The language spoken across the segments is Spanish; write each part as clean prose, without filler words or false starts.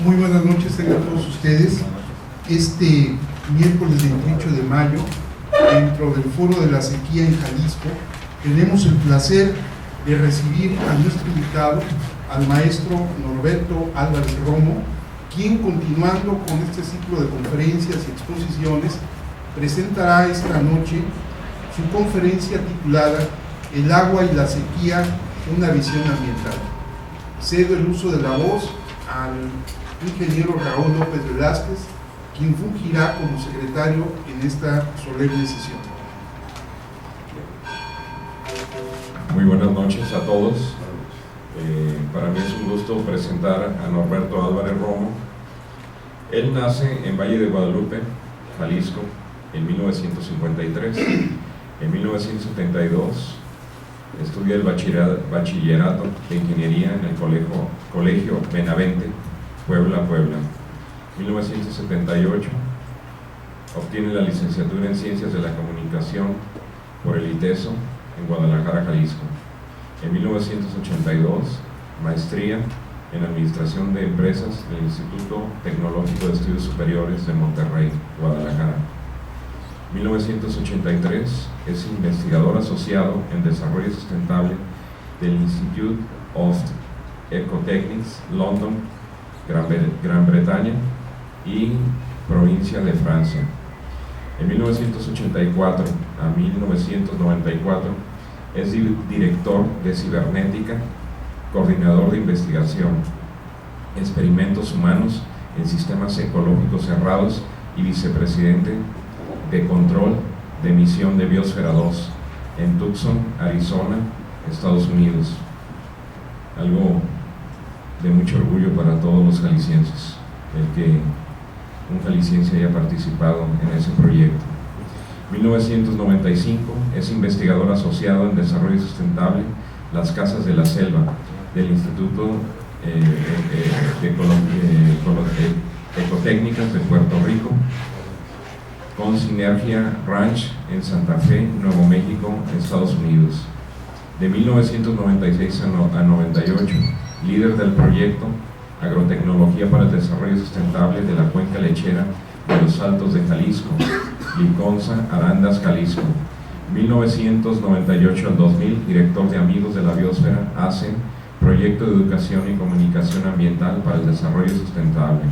Muy buenas noches a todos ustedes. Este miércoles 28 de mayo, dentro del Foro de la Sequía en Jalisco, tenemos el placer de recibir a nuestro invitado, al maestro Norberto Álvarez Romo, quien, continuando con este ciclo de conferencias y exposiciones, presentará esta noche su conferencia titulada El agua y la sequía, una visión ambiental. Cedo el uso de la voz al ingeniero Raúl López Velázquez, quien fungirá como secretario en esta solemne sesión. Muy buenas noches a todos. Para mí es un gusto presentar a Norberto Álvarez Romo. Él nace en Valle de Guadalupe, Jalisco, en 1953. En 1972 estudia el bachillerato de ingeniería en el Colegio Benavente, Puebla. 1978 obtiene la licenciatura en Ciencias de la Comunicación por el ITESO en Guadalajara, Jalisco. En 1982, maestría en Administración de Empresas del Instituto Tecnológico de Estudios Superiores de Monterrey, Guadalajara. 1983 es investigador asociado en Desarrollo Sustentable del Institute of Ecotechnics, London, Gran Bretaña y provincia de Francia. En 1984 a 1994 es director de Cibernética, coordinador de investigación, experimentos humanos en sistemas ecológicos cerrados y vicepresidente de control de emisión de Biosfera 2 en Tucson, Arizona, Estados Unidos. Algo de mucho orgullo para todos los jaliscienses, el que un jalisciense haya participado en ese proyecto. 1995 es investigador asociado en Desarrollo Sustentable Las Casas de la Selva del Instituto de Ecotécnicas de Puerto Rico, con Sinergia Ranch en Santa Fe, Nuevo México, Estados Unidos. De 1996 a 98, líder del proyecto Agrotecnología para el Desarrollo Sustentable de la Cuenca Lechera de los Altos de Jalisco, Liconza, Arandas, Jalisco. 1998 al 2000, director de Amigos de la Biosfera, ACE, Proyecto de Educación y Comunicación Ambiental para el Desarrollo Sustentable.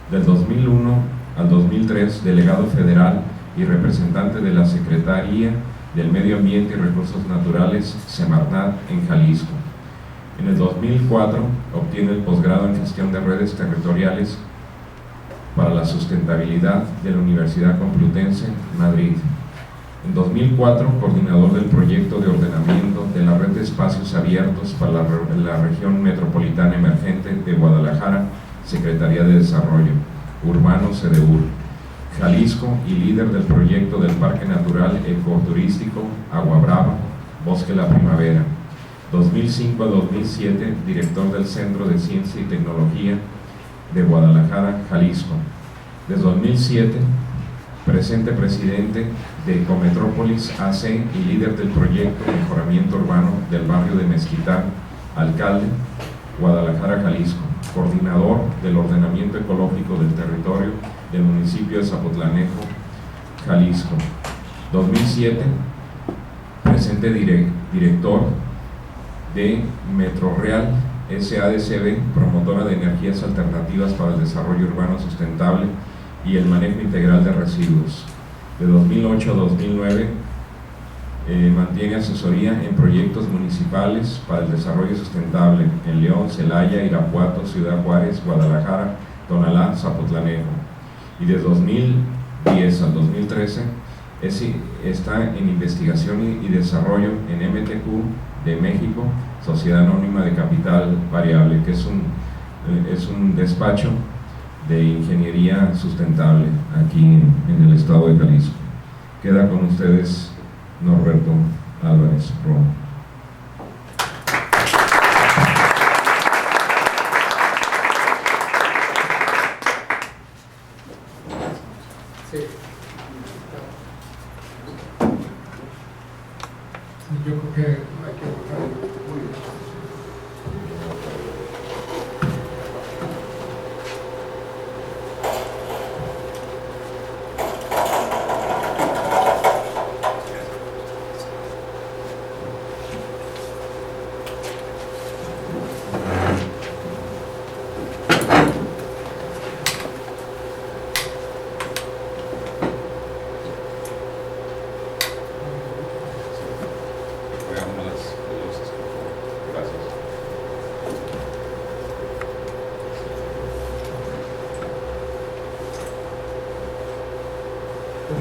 Del 2001 al 2003, delegado federal y representante de la Secretaría del Medio Ambiente y Recursos Naturales, Semarnat, en Jalisco. En el 2004 obtiene el posgrado en Gestión de Redes Territoriales para la Sustentabilidad de la Universidad Complutense, Madrid. En 2004, coordinador del proyecto de ordenamiento de la red de espacios abiertos para la región metropolitana emergente de Guadalajara, Secretaría de Desarrollo Urbano, CDUR, Jalisco, y líder del proyecto del Parque Natural Ecoturístico Agua Brava, Bosque La Primavera. 2005 a 2007, director del Centro de Ciencia y Tecnología de Guadalajara, Jalisco. Desde 2007, presente presidente de Ecometrópolis AC y líder del proyecto de mejoramiento urbano del barrio de Mezquitán, alcalde, Guadalajara, Jalisco. Coordinador del ordenamiento ecológico del territorio del municipio de Zapotlanejo, Jalisco. 2007, presente director de Metroreal SADCB, promotora de energías alternativas para el desarrollo urbano sustentable y el manejo integral de residuos. De 2008 a 2009 mantiene asesoría en proyectos municipales para el desarrollo sustentable en León, Celaya, Irapuato, Ciudad Juárez, Guadalajara, Tonalá, Zapotlanejo. Y de 2010 al 2013 está en investigación y desarrollo en MTQ de México, Sociedad Anónima de Capital Variable, que es un despacho de ingeniería sustentable aquí en el estado de Jalisco. Queda con ustedes Norberto Álvarez Romo. Sí. Yo creo que hay que buscar. Muy bien.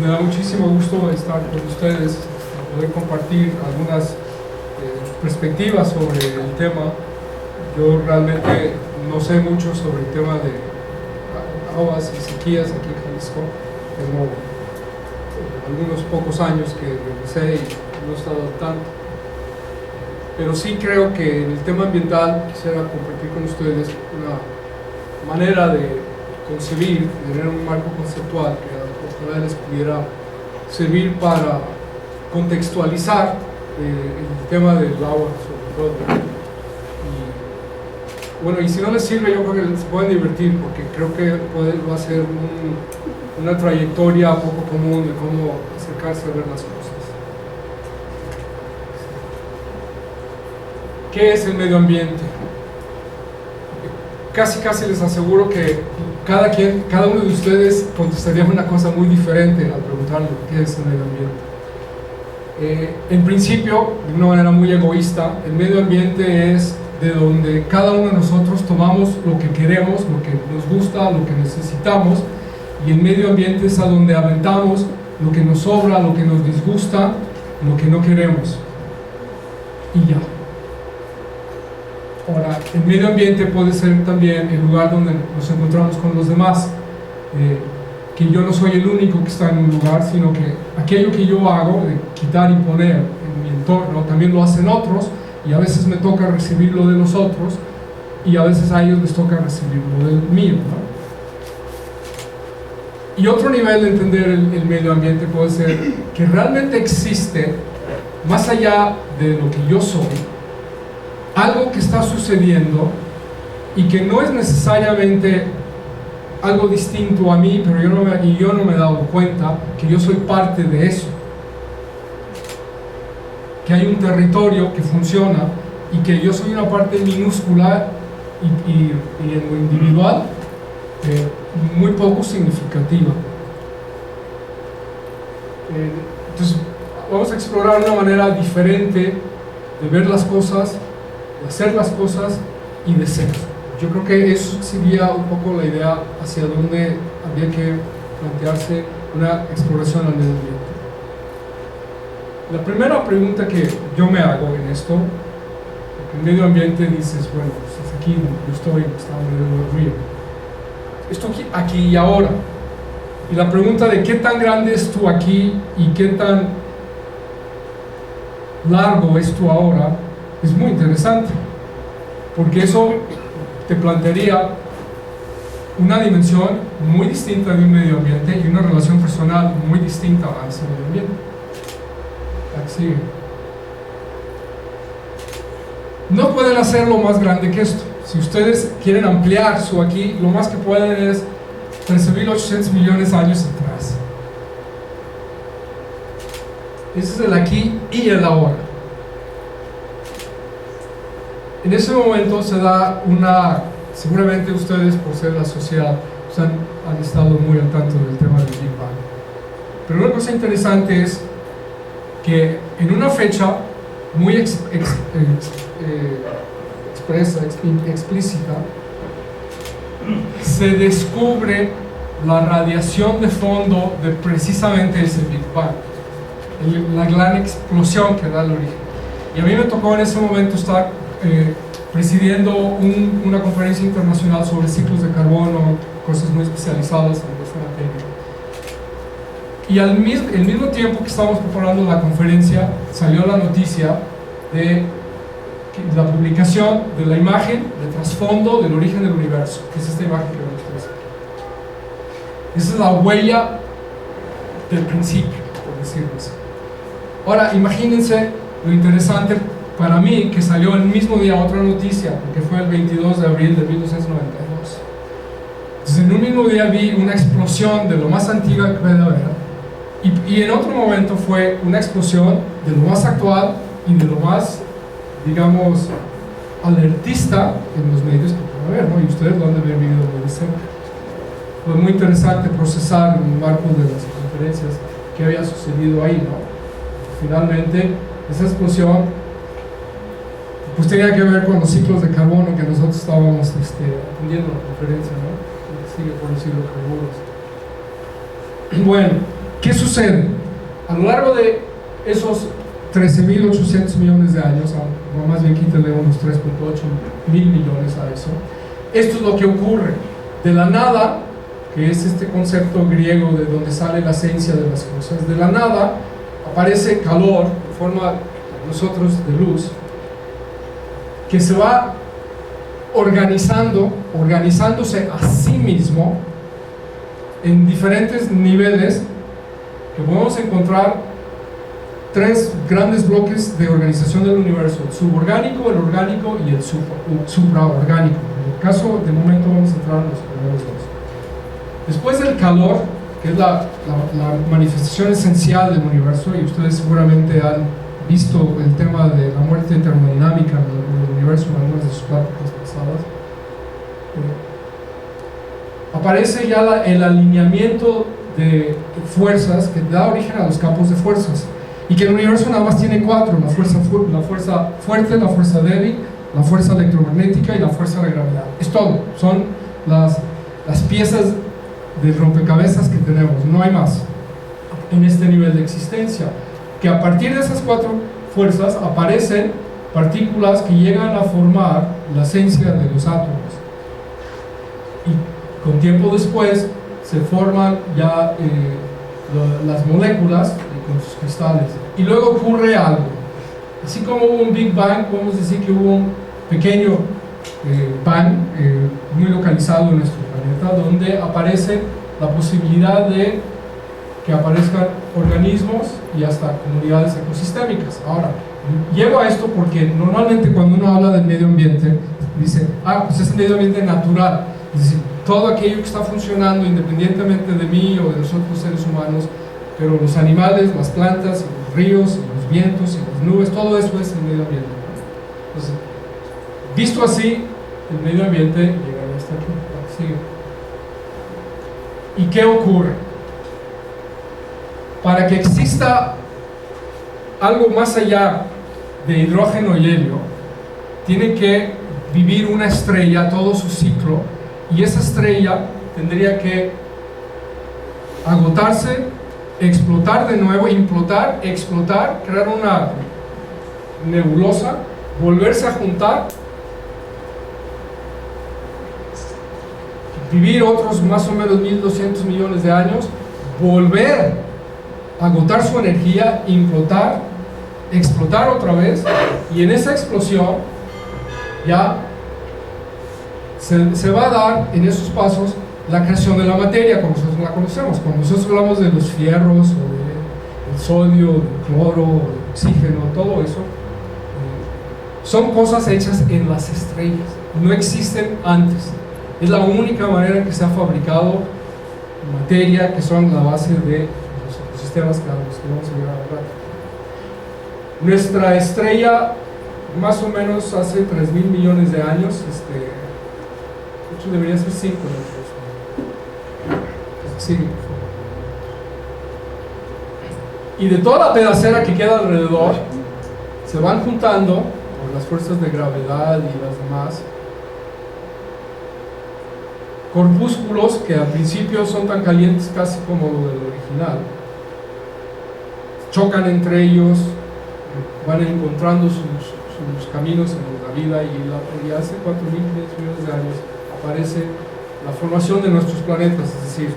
Me da muchísimo gusto estar con ustedes, poder compartir algunas perspectivas sobre el tema. Yo realmente no sé mucho sobre el tema de aguas y sequías aquí en Jalisco. Tengo algunos pocos años que regresé y no he estado tanto. Pero sí creo que en el tema ambiental quisiera compartir con ustedes una manera de concebir, de tener un marco conceptual que ojalá les pudiera servir para contextualizar el tema del agua, sobre todo. Y, bueno, y si no les sirve, yo creo que se pueden divertir, porque creo que va a ser una trayectoria poco común de cómo acercarse a ver las cosas. ¿Qué es el medio ambiente? Casi les aseguro que cada uno de ustedes contestaría una cosa muy diferente al preguntarle qué es el medio ambiente. En principio, de una manera muy egoísta, el medio ambiente es de donde cada uno de nosotros tomamos lo que queremos, lo que nos gusta, lo que necesitamos, y el medio ambiente es a donde aventamos lo que nos sobra, lo que nos disgusta, lo que no queremos. Y ya. Ahora, el medio ambiente puede ser también el lugar donde nos encontramos con los demás, que yo no soy el único que está en un lugar, sino que aquello que yo hago, de quitar y poner en mi entorno, también lo hacen otros, y a veces me toca recibir lo de los otros, y a veces a ellos les toca recibir lo del mío, ¿no? Y otro nivel de entender el medio ambiente puede ser que realmente existe, más allá de lo que yo soy, algo que está sucediendo y que no es necesariamente algo distinto a mí, pero yo no me he dado cuenta que yo soy parte de eso, que hay un territorio que funciona y que yo soy una parte minúscula y en lo individual muy poco significativa. Entonces vamos a explorar una manera diferente de ver las cosas, de hacer las cosas y de ser. Yo creo que eso sería un poco la idea hacia dónde habría que plantearse una exploración al medio ambiente. La primera pregunta que yo me hago en esto, en el medio ambiente dices, bueno, pues aquí donde yo estoy, está alrededor del río. Esto aquí y ahora. Y la pregunta de qué tan grande es tú aquí y qué tan largo es tú ahora, es muy interesante, porque eso te plantearía una dimensión muy distinta de un medio ambiente y una relación personal muy distinta a ese medio ambiente. Así. No pueden hacerlo más grande que esto. Si ustedes quieren ampliar su aquí, lo más que pueden es 13.800 millones de años atrás. Ese es el aquí y el ahora. En ese momento se da seguramente ustedes, por ser la sociedad, pues han estado muy al tanto del tema del Big Bang. Pero una cosa interesante es que en una fecha muy explícita, se descubre la radiación de fondo de precisamente ese Big Bang, la gran explosión que da el origen. Y a mí me tocó en ese momento estar presidiendo una conferencia internacional sobre ciclos de carbono, cosas muy especializadas en esta materia. Y al mismo tiempo que estábamos preparando la conferencia, salió la noticia de la publicación de la imagen de trasfondo del origen del universo, que es esta imagen que vemos ustedes aquí. Esa es la huella del principio, por decirlo así. Ahora, imagínense lo interesante para mí que salió el mismo día otra noticia, porque fue el 22 de abril de 1992. Entonces, en un mismo día vi una explosión de lo más antigua que puede haber, y en otro momento fue una explosión de lo más actual y de lo más, digamos, alertista en los medios que puede haber, ¿no? Y ustedes lo han de haber vivido muy de cerca. Fue muy interesante procesar en el marco de las conferencias qué había sucedido ahí, ¿no? Finalmente, esa explosión pues tenía que ver con los ciclos de carbono que nosotros estábamos atendiendo en la conferencia, ¿no? Sigue por los hidrocarburos. Bueno, ¿Qué sucede? A lo largo de esos 13.800 millones de años, o más bien quítale unos 3.8 mil millones a eso, esto es lo que ocurre. De la nada, que es este concepto griego de donde sale la esencia de las cosas, de la nada aparece calor en forma, para nosotros, de luz, que se va organizándose a sí mismo en diferentes niveles, que podemos encontrar tres grandes bloques de organización del universo: el suborgánico, el orgánico y el supraorgánico. En el caso de momento vamos a entrar en los primeros dos. Después del calor, que es la manifestación esencial del universo, y ustedes seguramente han visto el tema de la muerte termodinámica en el universo en algunas de sus pláticas pasadas, aparece ya el alineamiento de fuerzas que da origen a los campos de fuerzas, y que el universo nada más tiene cuatro: la fuerza fuerte, la fuerza débil, la fuerza electromagnética y la fuerza de gravedad. Es todo, son las piezas del rompecabezas que tenemos, no hay más en este nivel de existencia. Que a partir de esas cuatro fuerzas aparecen partículas que llegan a formar la esencia de los átomos, y con tiempo después se forman ya las moléculas con sus cristales, y luego ocurre algo. Así como hubo un Big Bang, podemos decir que hubo un pequeño Bang muy localizado en nuestro planeta, donde aparece la posibilidad de que aparezcan organismos y hasta comunidades ecosistémicas. Ahora, llego a esto porque normalmente cuando uno habla del medio ambiente, dice, pues es el medio ambiente natural, es decir, todo aquello que está funcionando independientemente de mí o de nosotros seres humanos, pero los animales, las plantas, los ríos, los vientos y las nubes, todo eso es el medio ambiente. Entonces, visto así, el medio ambiente llega hasta aquí. Sigue. ¿Y qué ocurre? Para que exista algo más allá de hidrógeno y helio, tiene que vivir una estrella todo su ciclo, y esa estrella tendría que agotarse, explotar de nuevo, implotar, explotar, crear una nebulosa, volverse a juntar, vivir otros más o menos 1.200 millones de años, volver a agotar su energía, implotar, explotar otra vez, y en esa explosión ya se va a dar en esos pasos la creación de la materia como nosotros la conocemos. Cuando nosotros hablamos de los fierros, o del sodio, del cloro, del oxígeno, todo eso, son cosas hechas en las estrellas, no existen antes. Es la única manera en que se ha fabricado materia, que son la base de los ecosistemas que vamos a ver ahora. Nuestra estrella, más o menos hace 3.000 millones de años, de hecho debería ser 5, sigue. Y de toda la pedacera que queda alrededor, se van juntando por las fuerzas de gravedad y las demás corpúsculos que al principio son tan calientes casi como lo del original, chocan entre ellos, van encontrando sus caminos en la vida, y hace 4.500 millones de años aparece la formación de nuestros planetas, es decir,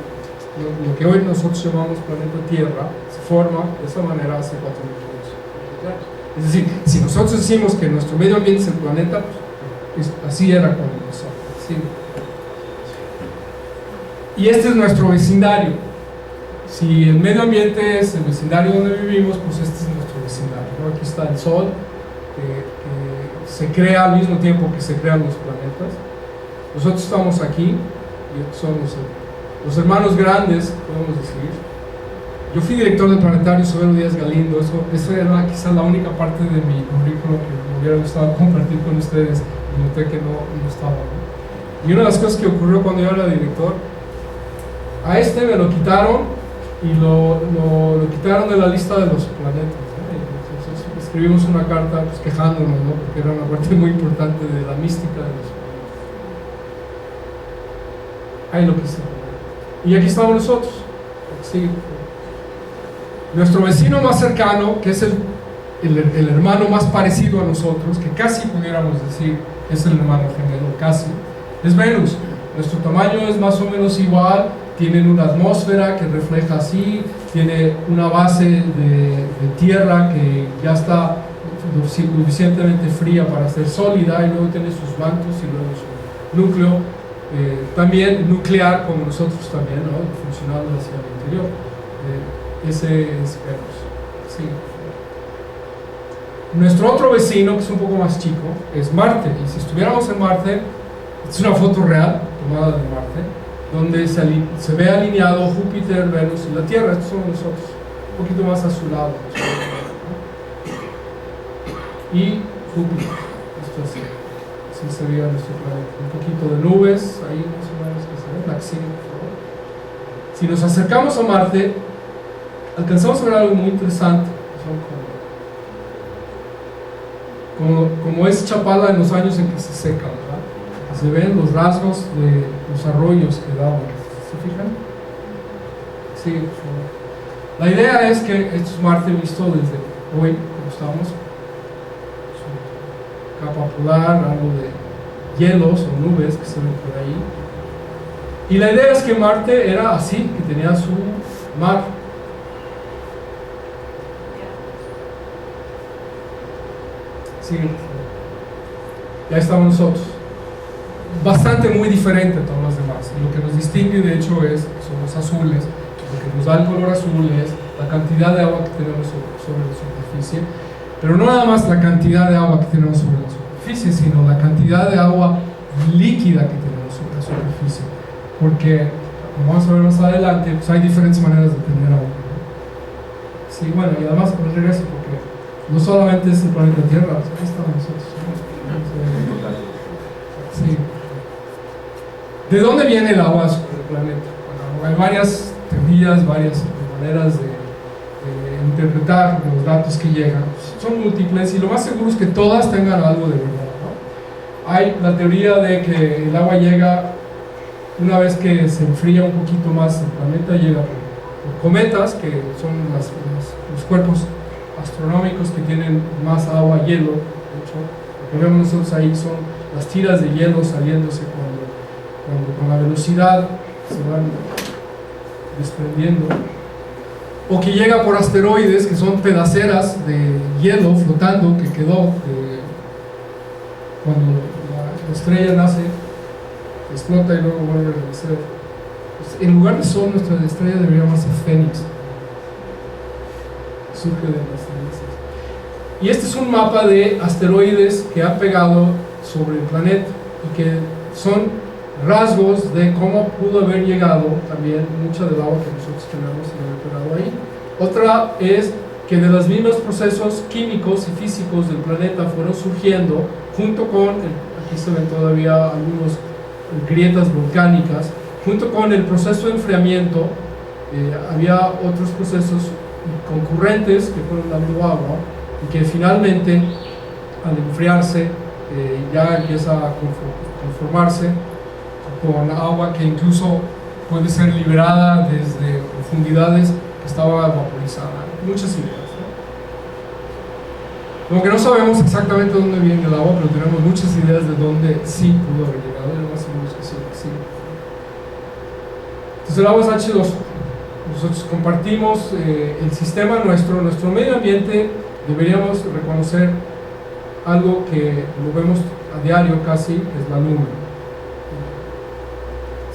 lo que hoy nosotros llamamos planeta Tierra se forma de esa manera hace 4.000 años. Es decir, si nosotros decimos que nuestro medio ambiente es el planeta, pues, así era cuando nosotros. ¿Sí? Y este es nuestro vecindario. Si el medio ambiente es el vecindario donde vivimos, pues este es nuestro vecindario, ¿no? Aquí está el Sol, que se crea al mismo tiempo que se crean los planetas. Nosotros estamos aquí, y estos son los hermanos grandes, podemos decir. Yo fui director del planetario Severo Díaz Galindo, eso era quizás la única parte de mi currículum que me hubiera gustado compartir con ustedes, y noté que no estaba, ¿no? Y una de las cosas que ocurrió cuando yo era director, a me lo quitaron, y lo quitaron de la lista de los planetas, ¿no? Y entonces escribimos una carta pues, quejándonos, ¿no? Porque era una parte muy importante de la mística de los planetas. Ahí lo quise. Y aquí estamos nosotros. Sí. Nuestro vecino más cercano, que es el hermano más parecido a nosotros, que casi pudiéramos decir es el hermano gemelo, casi, es Venus. Nuestro tamaño es más o menos igual, tienen una atmósfera que refleja así, tiene una base de tierra que ya está suficientemente fría para ser sólida, y luego tiene sus mantos y luego su núcleo, también nuclear como nosotros también, ¿no? Funcionando hacia el interior. Ese es Venus. Sí. Nuestro otro vecino, que es un poco más chico, es Marte. Y si estuviéramos en Marte, es una foto real tomada de Marte, donde se ve alineado Júpiter, Venus y la Tierra. Estos somos nosotros, un poquito más azulado. Y Júpiter, esto así sería nuestro planeta. Un poquito de nubes, ahí más o menos que se ve, la axila, por favor. Si nos acercamos a Marte, alcanzamos a ver algo muy interesante. Son como es Chapala en los años en que se seca, ¿verdad? Se ven los rasgos de los arroyos que daban. ¿Se fijan? Sí, por favor. La idea es que esto es Marte visto desde hoy, como estamos. Su capa polar, algo de hielos o nubes que se ven por ahí. Y la idea es que Marte era así, que tenía su mar. Sí, ya estamos nosotros. Bastante muy diferente a todos los demás. Lo que nos distingue, de hecho, es que somos azules. Lo que nos da el color azul es la cantidad de agua que tenemos sobre la superficie. Pero no nada más la cantidad de agua que tenemos sobre la superficie, sino la cantidad de agua líquida que tenemos sobre la superficie. Porque, como vamos a ver más adelante, pues hay diferentes maneras de tener agua, ¿no? Sí, bueno, y además, pues regreso, porque no solamente es el planeta Tierra, ahí estamos nosotros, ¿no? Sí. ¿De dónde viene el agua sobre el planeta? Bueno, hay varias teorías, varias maneras de interpretar los datos que llegan. Son múltiples y lo más seguro es que todas tengan algo de verdad, ¿no? Hay la teoría de que el agua llega una vez que se enfría un poquito más el planeta, llega por cometas, que son los cuerpos astronómicos que tienen más agua, hielo. De hecho, lo que vemos nosotros ahí son las tiras de hielo saliéndose cuando con la velocidad se van desprendiendo, o que llega por asteroides, que son pedaceras de hielo flotando que quedó cuando la estrella nace, explota y luego vuelve a renacer. Pues, en lugar de Sol, nuestra estrella debería llamarse Fénix, surge de las cenizas. Y este es un mapa de asteroides que ha pegado sobre el planeta y que son rasgos de cómo pudo haber llegado también mucha del agua que nosotros tenemos y haber pegado ahí. Otra es que de los mismos procesos químicos y físicos del planeta fueron surgiendo, junto con, aquí se ven todavía algunas grietas volcánicas, junto con el proceso de enfriamiento, había otros procesos concurrentes que fueron dando agua y que finalmente, al enfriarse, ya empieza a conformarse con agua que incluso puede ser liberada desde profundidades que estaba vaporizada. Muchas ideas, ¿no? Como que no sabemos exactamente dónde viene el agua, pero tenemos muchas ideas de dónde sí pudo haber llegado, y además sabemos que sí. Entonces el agua es H2O. Nosotros compartimos el sistema nuestro medio ambiente. Deberíamos reconocer algo que lo vemos a diario casi, que es la luna.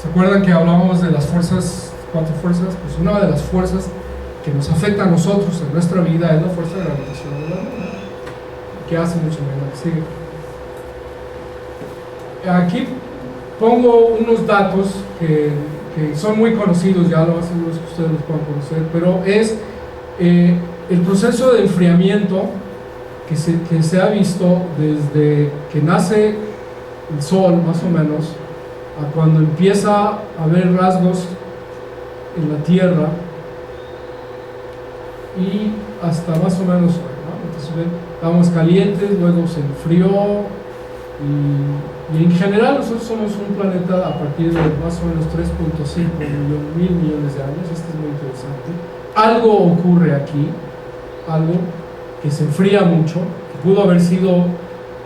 ¿Se acuerdan que hablábamos de las fuerzas, 4 fuerzas? Pues una de las fuerzas que nos afecta a nosotros en nuestra vida es la fuerza de gravitación de la luna, que hace mucho menos. Sí. Aquí pongo unos datos que son muy conocidos, ya lo más seguro es que ustedes los puedan conocer, pero es el proceso de enfriamiento que se ha visto desde que nace el Sol, más o menos, a cuando empieza a haber rasgos en la Tierra y hasta más o menos hoy, ¿no? Entonces estábamos calientes, luego se enfrió y en general nosotros somos un planeta a partir de más o menos 3.5 mil millones de años. Esto es muy interesante. algo ocurre aquí, algo que se enfría mucho, que pudo haber sido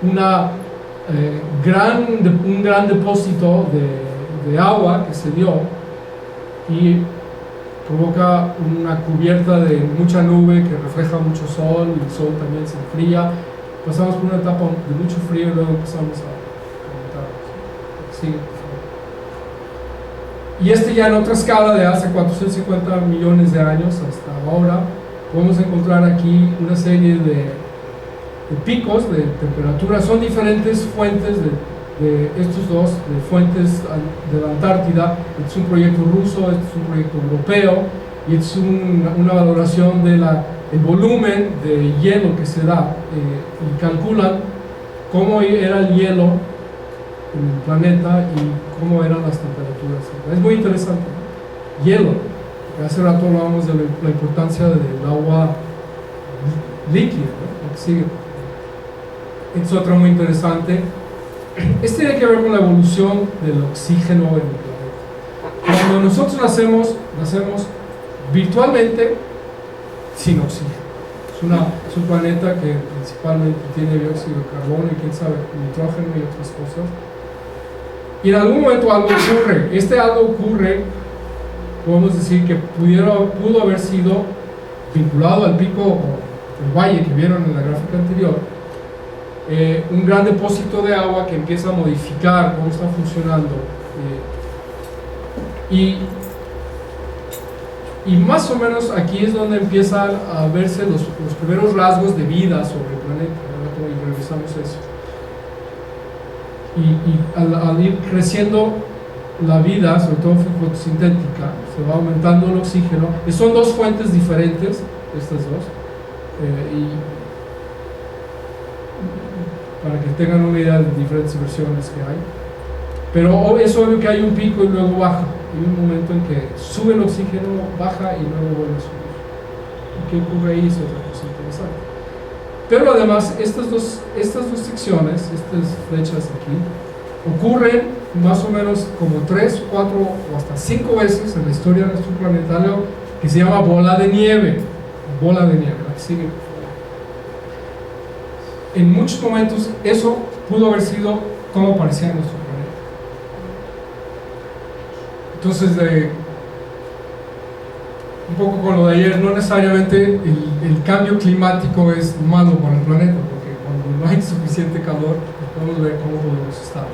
una, un gran depósito de agua que se dio y provoca una cubierta de mucha nube que refleja mucho sol, y el sol también se enfría. Pasamos por una etapa de mucho frío y luego empezamos a calentar. Sigue, por favor. Y ya en otra escala de hace 450 millones de años hasta ahora, podemos encontrar aquí una serie de picos de temperatura. Son diferentes fuentes de estos dos, de fuentes de la Antártida. Este es un proyecto ruso, este es un proyecto europeo, y es una valoración del volumen de hielo que se da, y calculan cómo era el hielo en el planeta y cómo eran las temperaturas. Es muy interesante, ¿no? Hielo. Hace rato hablábamos de la importancia del agua líquida, ¿no? Lo que sigue. Es otra muy interesante. Tiene que ver con la evolución del oxígeno en el planeta. Cuando nosotros nacemos virtualmente sin oxígeno. Es un planeta que principalmente tiene dióxido de carbono y quién sabe, nitrógeno y otras cosas. Y en algún momento algo ocurre. Algo ocurre, podemos decir que pudo haber sido vinculado al pico o el valle que vieron en la gráfica anterior. Un gran depósito de agua que empieza a modificar cómo está funcionando, y más o menos aquí es donde empiezan a verse los primeros rasgos de vida sobre el planeta. Y revisamos eso, y al ir creciendo la vida, sobre todo fotosintética, se va aumentando el oxígeno. Son dos fuentes diferentes, estas dos, para que tengan una idea de diferentes versiones que hay. Pero es obvio que hay un pico y luego baja. Hay un momento en que sube el oxígeno, baja y luego vuelve a subir. ¿Y qué ocurre ahí? Es otra cosa interesante. Pero además, estas dos secciones, estas flechas aquí, ocurren más o menos como 3, 4 o hasta 5 veces en la historia de nuestro planeta, algo que se llama bola de nieve. Bola de nieve, la que sigue. En muchos momentos eso pudo haber sido como parecía en nuestro planeta. Entonces, un poco con lo de ayer, no necesariamente el cambio climático es malo para el planeta, porque cuando no hay suficiente calor, podemos ver cómo podemos estar.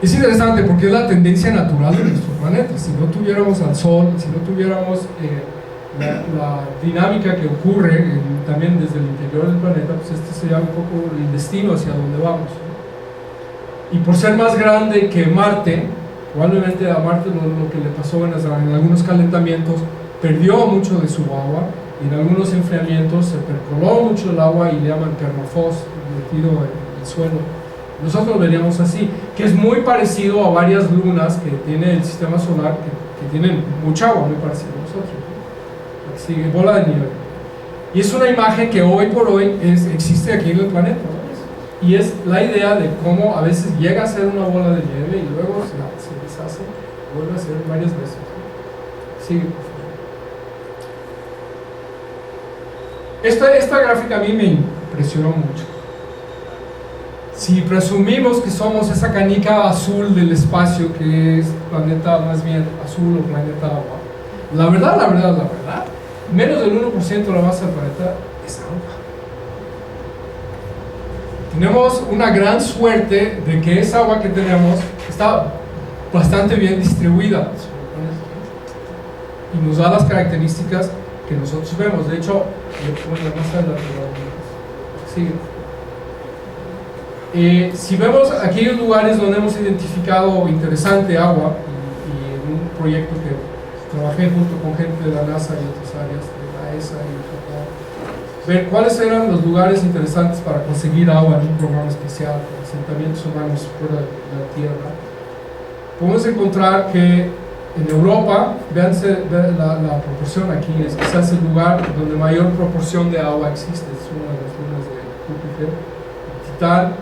Es interesante porque es la tendencia natural de nuestro planeta. Si no tuviéramos al Sol, si no tuviéramos la dinámica que ocurre también desde el interior del planeta, pues sería un poco el destino hacia donde vamos, ¿no? Y por ser más grande que Marte, probablemente a Marte lo que le pasó en algunos calentamientos, perdió mucho de su agua, y en algunos enfriamientos se percoló mucho el agua y le llaman permafrost, metido en el suelo. Nosotros lo veríamos así, que es muy parecido a varias lunas que tiene el sistema solar, que tienen mucha agua, muy parecido a nosotros. Sigue, bola de nieve. Y es una imagen que hoy por hoy existe aquí en el planeta, ¿no? Y es la idea de cómo a veces llega a ser una bola de nieve y luego se deshace, vuelve a ser varias veces, ¿no? Sigue, por favor. Esta gráfica a mí me impresionó mucho. Si presumimos que somos esa canica azul del espacio, que es planeta más bien azul o planeta agua, la verdad, menos del 1% de la masa del planeta es agua. Tenemos una gran suerte de que esa agua que tenemos está bastante bien distribuida y nos da las características que nosotros vemos. De hecho, si vemos aquellos lugares donde hemos identificado interesante agua, y en un proyecto que trabajé junto con gente de la NASA y otras áreas de la ESA y ver cuáles eran los lugares interesantes para conseguir agua en un programa especial de asentamientos humanos fuera de la Tierra. Podemos encontrar que en Europa, vean la proporción aquí, es quizás el lugar donde mayor proporción de agua existe. Es una de las lunas de Júpiter. Titán,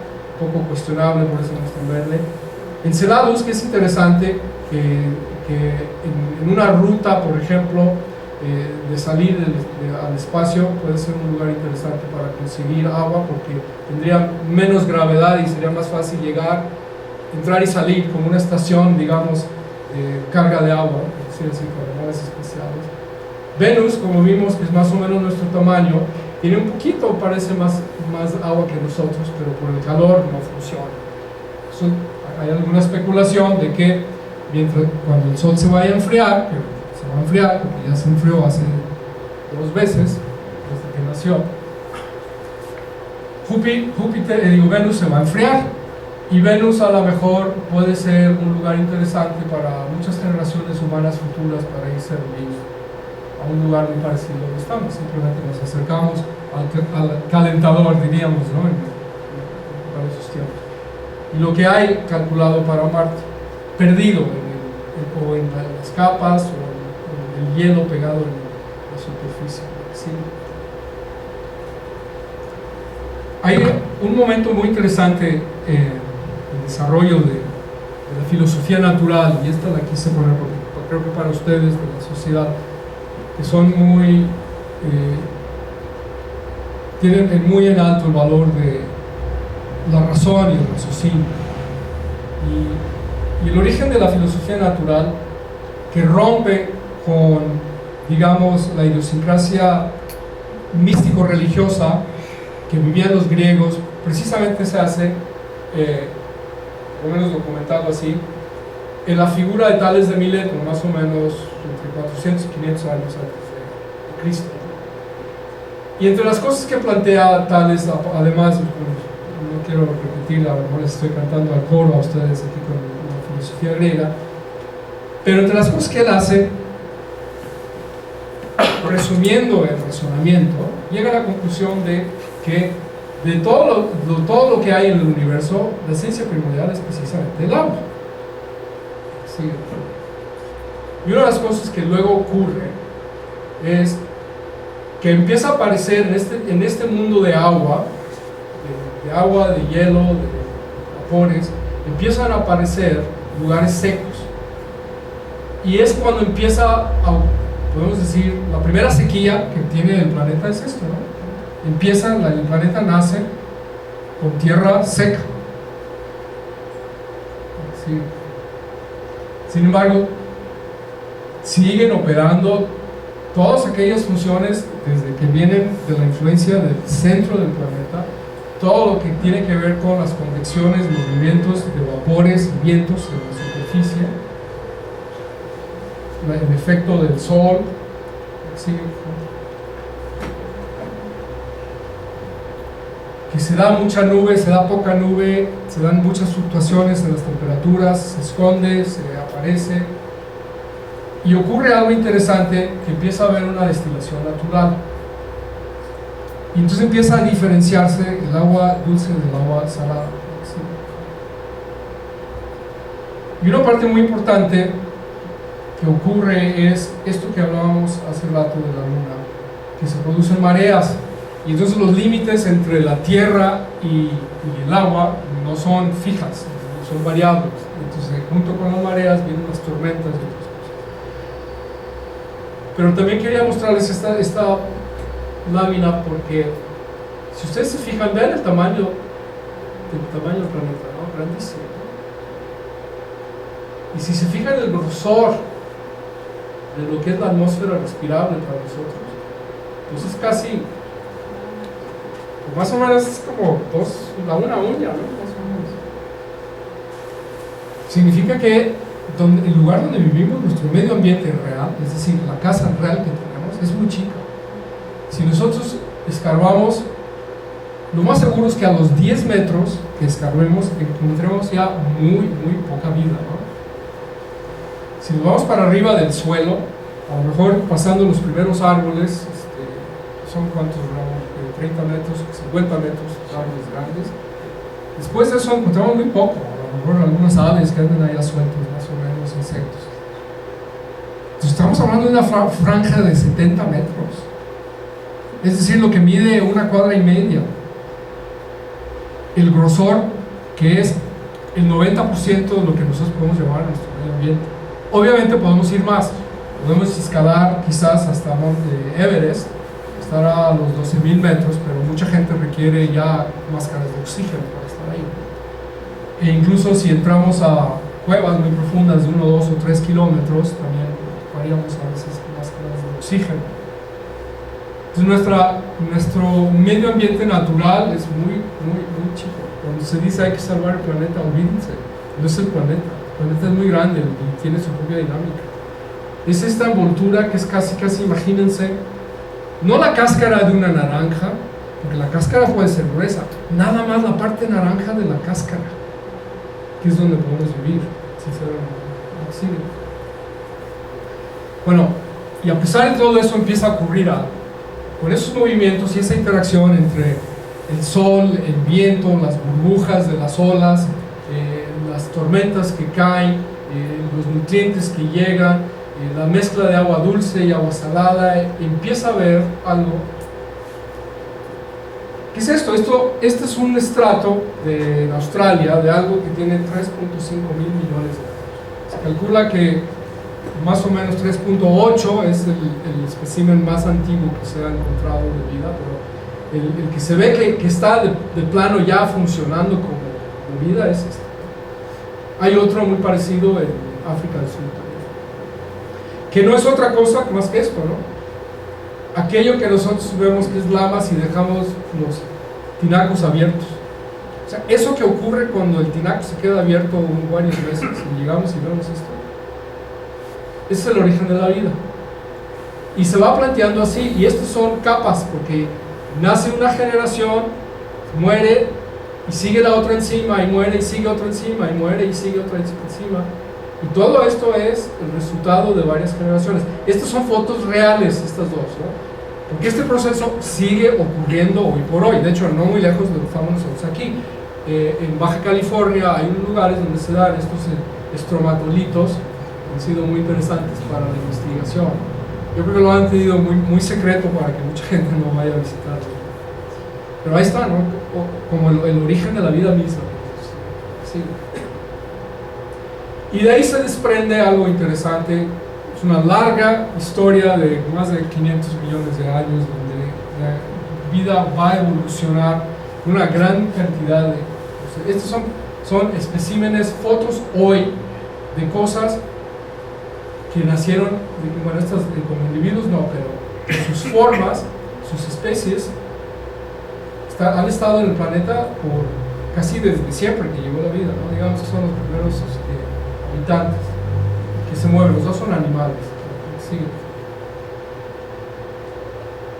un poco cuestionable, por eso no está en verde. Enceladus, que es interesante, que en una ruta, por ejemplo, de salir al espacio, puede ser un lugar interesante para conseguir agua porque tendría menos gravedad y sería más fácil llegar, entrar y salir, como una estación, digamos, de carga de agua, es decir, con naves especiales. Venus, como vimos, que es más o menos nuestro tamaño, tiene un poquito, parece más agua que nosotros, pero por el calor no funciona. Hay alguna especulación de que cuando el Sol se vaya a enfriar, que se va a enfriar, porque ya se enfrió hace 2 veces, desde que nació, Venus se va a enfriar, y Venus a lo mejor puede ser un lugar interesante para muchas generaciones humanas futuras para irse a vivir a un lugar muy parecido a donde estamos. Simplemente nos acercamos al calentador, diríamos, ¿no? Para esos tiempos. Y lo que hay calculado para Marte, perdido o en las capas o en el hielo pegado en la superficie. ¿Sí? Hay un momento muy interesante en el desarrollo de la filosofía natural, y esta la quise poner porque creo que para ustedes de la sociedad, que son tienen muy en alto el valor de la razón y el raciocinio. Y el origen de la filosofía natural, que rompe con, digamos, la idiosincrasia místico-religiosa que vivían los griegos, precisamente se hace, por lo menos documentado así, en la figura de Tales de Mileto, más o menos entre 400 y 500 años antes de Cristo. Y entre las cosas que plantea Tales, además, no quiero repetir, a lo mejor les estoy cantando al coro a ustedes aquí con la filosofía griega, pero entre las cosas que él hace, resumiendo el razonamiento, llega a la conclusión de que de todo lo que hay en el universo, la esencia primordial es precisamente el agua. Sí. Y una de las cosas que luego ocurre es que empieza a aparecer en este mundo de agua, de hielo, de vapores, empiezan a aparecer lugares secos. Y es cuando empieza podemos decir, la primera sequía que tiene el planeta es esto, ¿no? El planeta nace con tierra seca. Sí. Sin embargo, siguen operando todas aquellas funciones desde que vienen de la influencia del centro del planeta, todo lo que tiene que ver con las convecciones, movimientos de vapores y vientos en la superficie, el efecto del sol, ¿sí? Que se da mucha nube, se da poca nube, se dan muchas fluctuaciones en las temperaturas, se esconde, se aparece, y ocurre algo interesante, que empieza a haber una destilación natural, y entonces empieza a diferenciarse el agua dulce del agua salada, ¿sí? Y una parte muy importante que ocurre es esto que hablábamos hace rato de la luna, que se producen mareas, y entonces los límites entre la tierra y el agua no son fijas, son variables. Entonces junto con las mareas vienen las tormentas y otras cosas. Pero también quería mostrarles esta lámina, porque si ustedes se fijan, vean el tamaño del planeta, ¿no? Grandísimo, ¿no? Y si se fijan el grosor de lo que es la atmósfera respirable para nosotros, pues es casi, más o menos es como una uña, ¿no? Más o menos. Significa que el lugar donde vivimos, nuestro medio ambiente real, es decir, la casa real que tenemos, es muy chica. Si nosotros escarbamos, lo más seguro es que a los 10 metros que escarbemos encontremos ya muy poca vida, ¿no? Si nos vamos para arriba del suelo, a lo mejor pasando los primeros árboles, son cuántos gramos, 30 metros, 50 metros, árboles grandes. Después de eso encontramos muy poco, a lo mejor algunas aves que andan allá sueltos, más o menos, insectos. Entonces estamos hablando de una franja de 70 metros, es decir, lo que mide 1,5 cuadras. El grosor, que es el 90% de lo que nosotros podemos llamar a nuestro medio ambiente. Obviamente podemos ir más, Podemos escalar quizás hasta Monte Everest, estar a los 12.000 metros, pero mucha gente requiere ya máscaras de oxígeno para estar ahí. E incluso si entramos a cuevas muy profundas de 1, 2 o 3 kilómetros, también ocuparíamos a veces máscaras de oxígeno. Entonces nuestro medio ambiente natural es muy chico. Cuando se dice hay que salvar el planeta, olvídense, no es el planeta es muy grande y tiene su propia dinámica. Es esta envoltura que es casi, imagínense, no la cáscara de una naranja, porque la cáscara puede ser gruesa, nada más la parte naranja de la cáscara, que es donde podemos vivir, si fuera posible. Bueno, y a pesar de todo eso empieza a ocurrir algo. Con esos movimientos y esa interacción entre el sol, el viento, las burbujas de las olas, las tormentas que caen, los nutrientes que llegan, la mezcla de agua dulce y agua salada, empieza a haber algo. ¿Qué es esto? Este es un estrato de Australia de algo que tiene 3.5 mil millones de años. Se calcula que más o menos 3.8 es el espécimen más antiguo que se ha encontrado de vida, pero el que se ve que está de plano ya funcionando como vida es este. Hay otro muy parecido en África del Sur también, que no es otra cosa más que esto, ¿no? Aquello que nosotros vemos que es lamas y dejamos los tinacos abiertos. O sea, eso que ocurre cuando el tinaco se queda abierto varios meses y llegamos y vemos esto, ese es el origen de la vida. Y se va planteando así, y estos son capas, porque nace una generación, muere, y sigue la otra encima, y muere, y sigue otra encima, y muere, y sigue otra encima. Y todo esto es el resultado de varias generaciones. Estas son fotos reales, estas dos, ¿no? Porque este proceso sigue ocurriendo hoy por hoy. De hecho, no muy lejos de donde estamos nosotros aquí. En Baja California hay unos lugares donde se dan estos estromatolitos, que han sido muy interesantes para la investigación. Yo creo que lo han tenido muy secreto para que mucha gente no vaya a visitarlo. Pero ahí está, ¿no? Como el origen de la vida misma. Sí. Y de ahí se desprende algo interesante. Es una larga historia de más de 500 millones de años donde la vida va a evolucionar una gran cantidad de cosas. Estos son especímenes, fotos hoy de cosas que nacieron, bueno, estas como individuos no, pero sus formas, sus especies han estado en el planeta por casi desde siempre que llegó la vida, ¿no? Digamos que son los primeros habitantes que se mueven. Los dos son animales. Sí.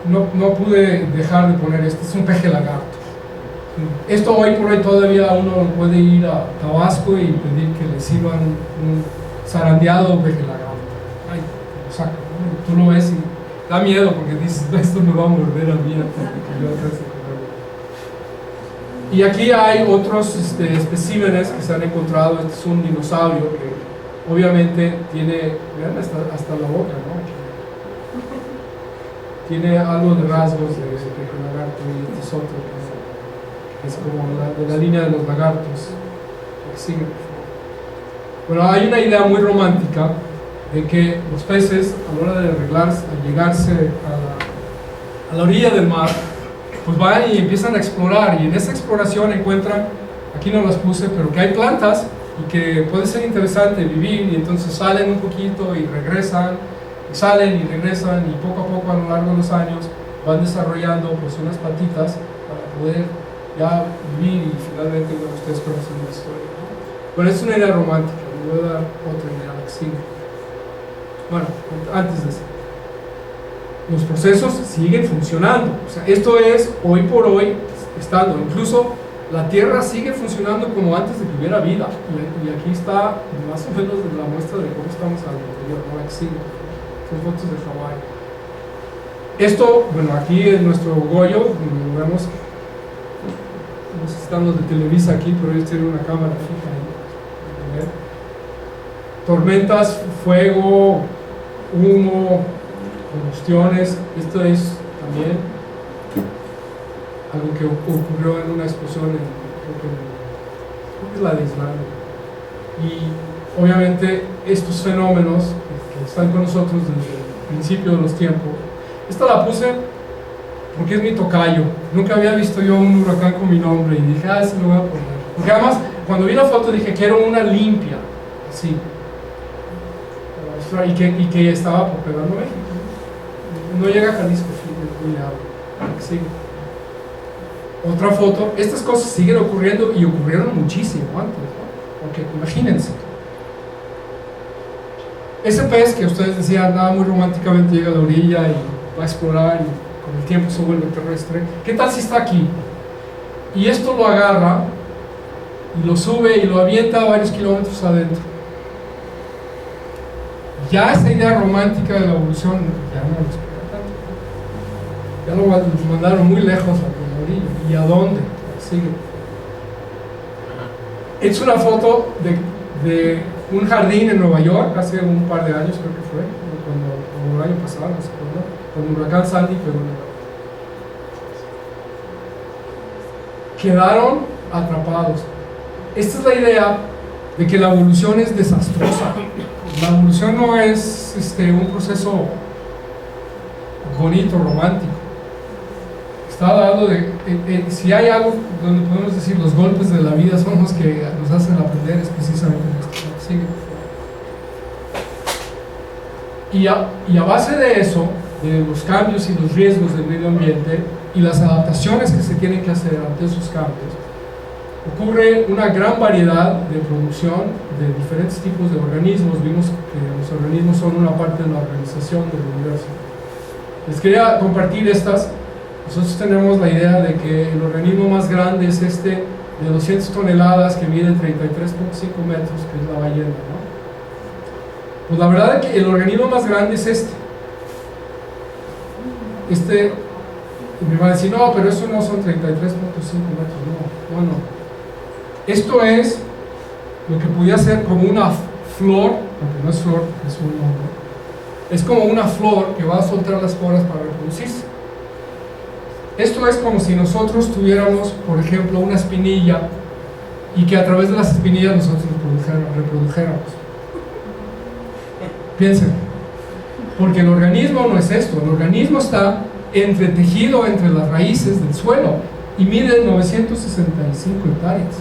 No pude dejar de poner esto. Es un peje lagarto. Esto hoy por hoy todavía uno puede ir a Tabasco y pedir que le sirvan un zarandeado peje lagarto. Ay, lo saca, ¿no? Tú lo ves y da miedo porque dices, esto me va a morder a mí antes de que yo alcance a comerlo. Y aquí hay otros especímenes que se han encontrado. Este es un dinosaurio que obviamente tiene, vean, hasta la boca, ¿no? Tiene algo de rasgos de lagarto, y este es otro que es como de la línea de los lagartos. Sigue. Bueno, hay una idea muy romántica de que los peces, a la hora de llegarse a la orilla del mar, pues van y empiezan a explorar, y en esa exploración encuentran, aquí no las puse, pero que hay plantas y que puede ser interesante vivir, y entonces salen un poquito y regresan, y salen y regresan, y poco a poco a lo largo de los años van desarrollando pues unas patitas para poder ya vivir, y finalmente, bueno, ustedes conocen la historia, ¿no? Bueno, es una idea romántica. Les voy a dar otra idea, la que sigue. Bueno, antes de eso, los procesos siguen funcionando. O sea, esto es hoy por hoy estando, incluso la Tierra sigue funcionando como antes de que hubiera vida, y aquí está más o menos la muestra de cómo estamos al interior, ¿no? Aquí sigue. Son fotos de Hawái. Esto, bueno, aquí en nuestro Goyo, lo vemos, no sé si están los de Televisa aquí, pero ellos tienen una cámara fija ahí. Tormentas, fuego, humo, combustiones. Esto es también algo que ocurrió en una explosión creo que es la de Islandia. Y obviamente estos fenómenos que están con nosotros desde el principio de los tiempos. Esta la puse porque es mi tocayo. Nunca había visto yo un huracán con mi nombre y dije, ese lo voy a poner. Porque además, cuando vi la foto dije, quiero una limpia, así. Y que estaba por pegar México. No llega a Jalisco, sí. Otra foto. Estas cosas siguen ocurriendo y ocurrieron muchísimo antes, ¿no? Porque imagínense. Ese pez que ustedes decían, nada, muy románticamente llega a la orilla y va a explorar y con el tiempo se vuelve terrestre. ¿Qué tal si está aquí? Y esto lo agarra y lo sube y lo avienta a varios kilómetros adentro. Ya esa idea romántica de la evolución ya no lo espera tanto. Ya lo mandaron muy lejos a la orilla. ¿Y a dónde? Sigue. Es una foto de un jardín en Nueva York hace un par de años, creo que fue, cuando el año pasado, no sé cuándo, cuando el huracán Sandy pegó en el... Quedaron atrapados. Esta es la idea de que la evolución es desastrosa. La evolución no es un proceso bonito, romántico. Está hablando de, si hay algo donde podemos decir los golpes de la vida son los que nos hacen aprender, es precisamente esto. Sigue. Y a base de eso, de los cambios y los riesgos del medio ambiente y las adaptaciones que se tienen que hacer ante esos cambios, ocurre una gran variedad de producción de diferentes tipos de organismos. Vimos que los organismos son una parte de la organización del universo. Les quería compartir estas. Nosotros tenemos la idea de que el organismo más grande es de 200 toneladas que mide 33.5 metros, que es la ballena, ¿no? Pues la verdad es que el organismo más grande es y me va a decir, no, pero eso no son 33.5 metros, no. Esto es lo que podía ser como una flor, aunque no es flor, es un hongo. Es como una flor que va a soltar las esporas para reproducirse. Esto es como si nosotros tuviéramos, por ejemplo, una espinilla y que a través de las espinillas nosotros reprodujéramos. Piensen, porque el organismo no es esto, el organismo está entretejido entre las raíces del suelo y mide 965 hectáreas.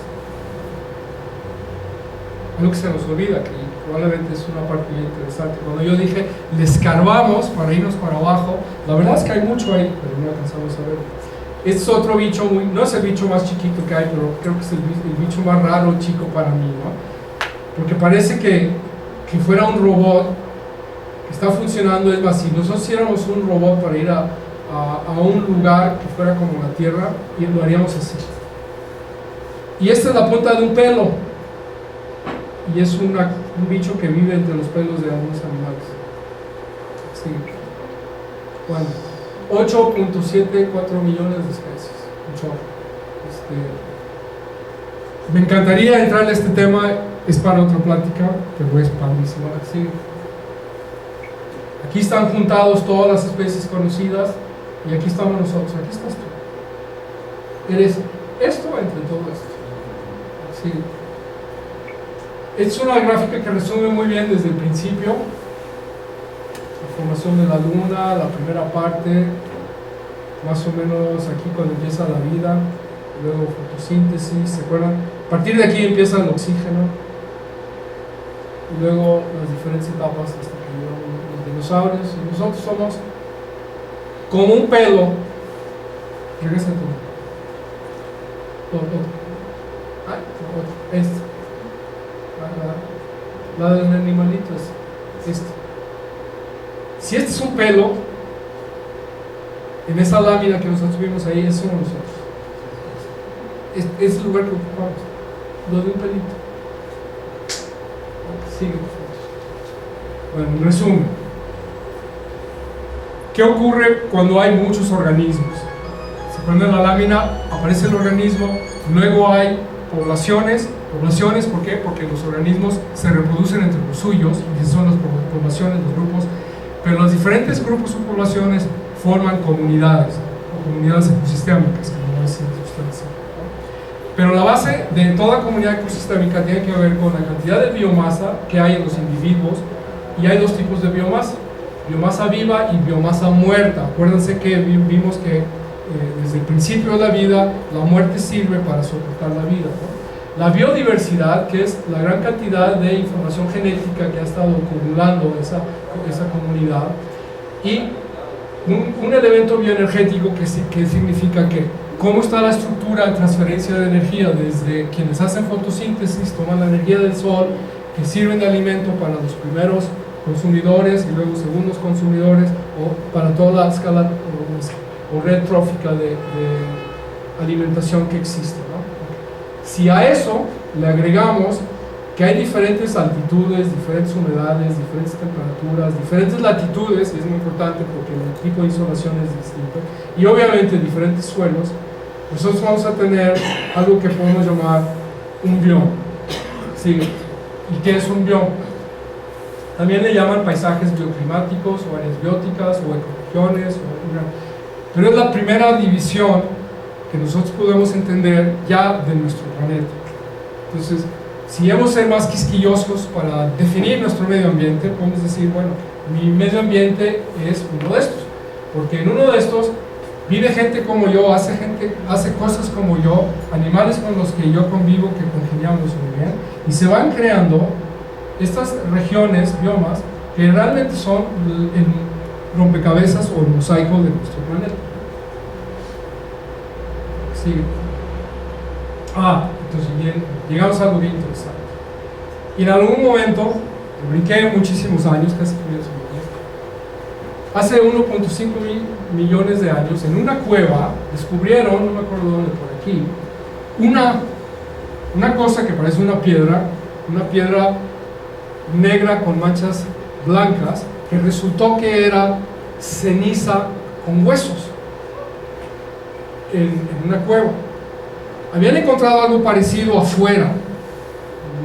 Algo que se nos olvida, que probablemente es una parte bien interesante. Cuando yo dije, le escarbamos para irnos para abajo, la verdad es que hay mucho ahí, pero no alcanzamos a ver. Este es otro bicho, no es el bicho más chiquito que hay, pero creo que es el bicho más raro, chico para mí, ¿no? Porque parece que fuera un robot que está funcionando. Es más, si nosotros hiciéramos un robot para ir a un lugar que fuera como la Tierra, y lo haríamos así. Y esta es la punta de un pelo. Y es un bicho que vive entre los pelos de algunos animales. Sí. Bueno, 8.74 millones de especies. Mucho. Me encantaría entrar en este tema, es para otra plática, pero es padrísimo. Sí. Aquí están juntados todas las especies conocidas y aquí estamos nosotros. Aquí estás tú. Eres esto entre todo esto. Sí. Es una gráfica que resume muy bien desde el principio la formación de la luna, la primera parte, más o menos aquí cuando empieza la vida, luego fotosíntesis, ¿se acuerdan? A partir de aquí empieza el oxígeno, y luego las diferentes etapas hasta que llegan los dinosaurios, y nosotros somos como un pelo. Regresa tú. La del animalito es este. Si este es un pelo, en esa lámina que nosotros vimos ahí, eso somos nosotros. Es el lugar que ocupamos, lo de un pelito. Sigue, por favor. Bueno, en resumen, ¿qué ocurre cuando hay muchos organismos? Se prende la lámina, aparece el organismo, luego hay poblaciones. ¿Por qué? Porque los organismos se reproducen entre los suyos, y esas son las poblaciones, los grupos, pero los diferentes grupos o poblaciones forman comunidades, o comunidades ecosistémicas, como dicen ustedes. Pero la base de toda comunidad ecosistémica tiene que ver con la cantidad de biomasa que hay en los individuos, Y hay dos tipos de biomasa: biomasa viva y biomasa muerta. Acuérdense que vimos que desde el principio de la vida, la muerte sirve para soportar la vida, ¿no? La biodiversidad, que es la gran cantidad de información genética que ha estado acumulando esa comunidad, y un elemento bioenergético que significa que cómo está la estructura de transferencia de energía desde quienes hacen fotosíntesis, toman la energía del sol, que sirven de alimento para los primeros consumidores y luego segundos consumidores, o para toda la escala o red trófica de alimentación que existe, ¿no? Si a eso le agregamos que hay diferentes altitudes, diferentes humedades, diferentes temperaturas, diferentes latitudes, y es muy importante porque el tipo de insolación es distinto, y obviamente diferentes suelos, nosotros vamos a tener algo que podemos llamar un bioma. ¿Sí? ¿Y qué es un bioma? También le llaman paisajes bioclimáticos, o áreas bióticas, o ecorregiones, pero es la primera división que nosotros podemos entender ya de nuestro planeta. Entonces, si hemos de ser más quisquillosos para definir nuestro medio ambiente, podemos decir, bueno, mi medio ambiente es uno de estos, porque en uno de estos vive gente como yo, hace cosas como yo, animales con los que yo convivo, que congeniamos muy bien, y se van creando estas regiones, biomas, que realmente son el rompecabezas o el mosaico de nuestro planeta. Sigue. Entonces bien, llegamos a algo bien interesante. Y en algún momento, brinqué muchísimos años, casi 500 años, hace 1.5 millones de años, en una cueva, descubrieron, no me acuerdo dónde, por aquí, una cosa que parece una piedra negra con manchas blancas, que resultó que era ceniza con huesos en una cueva. Habían encontrado algo parecido afuera,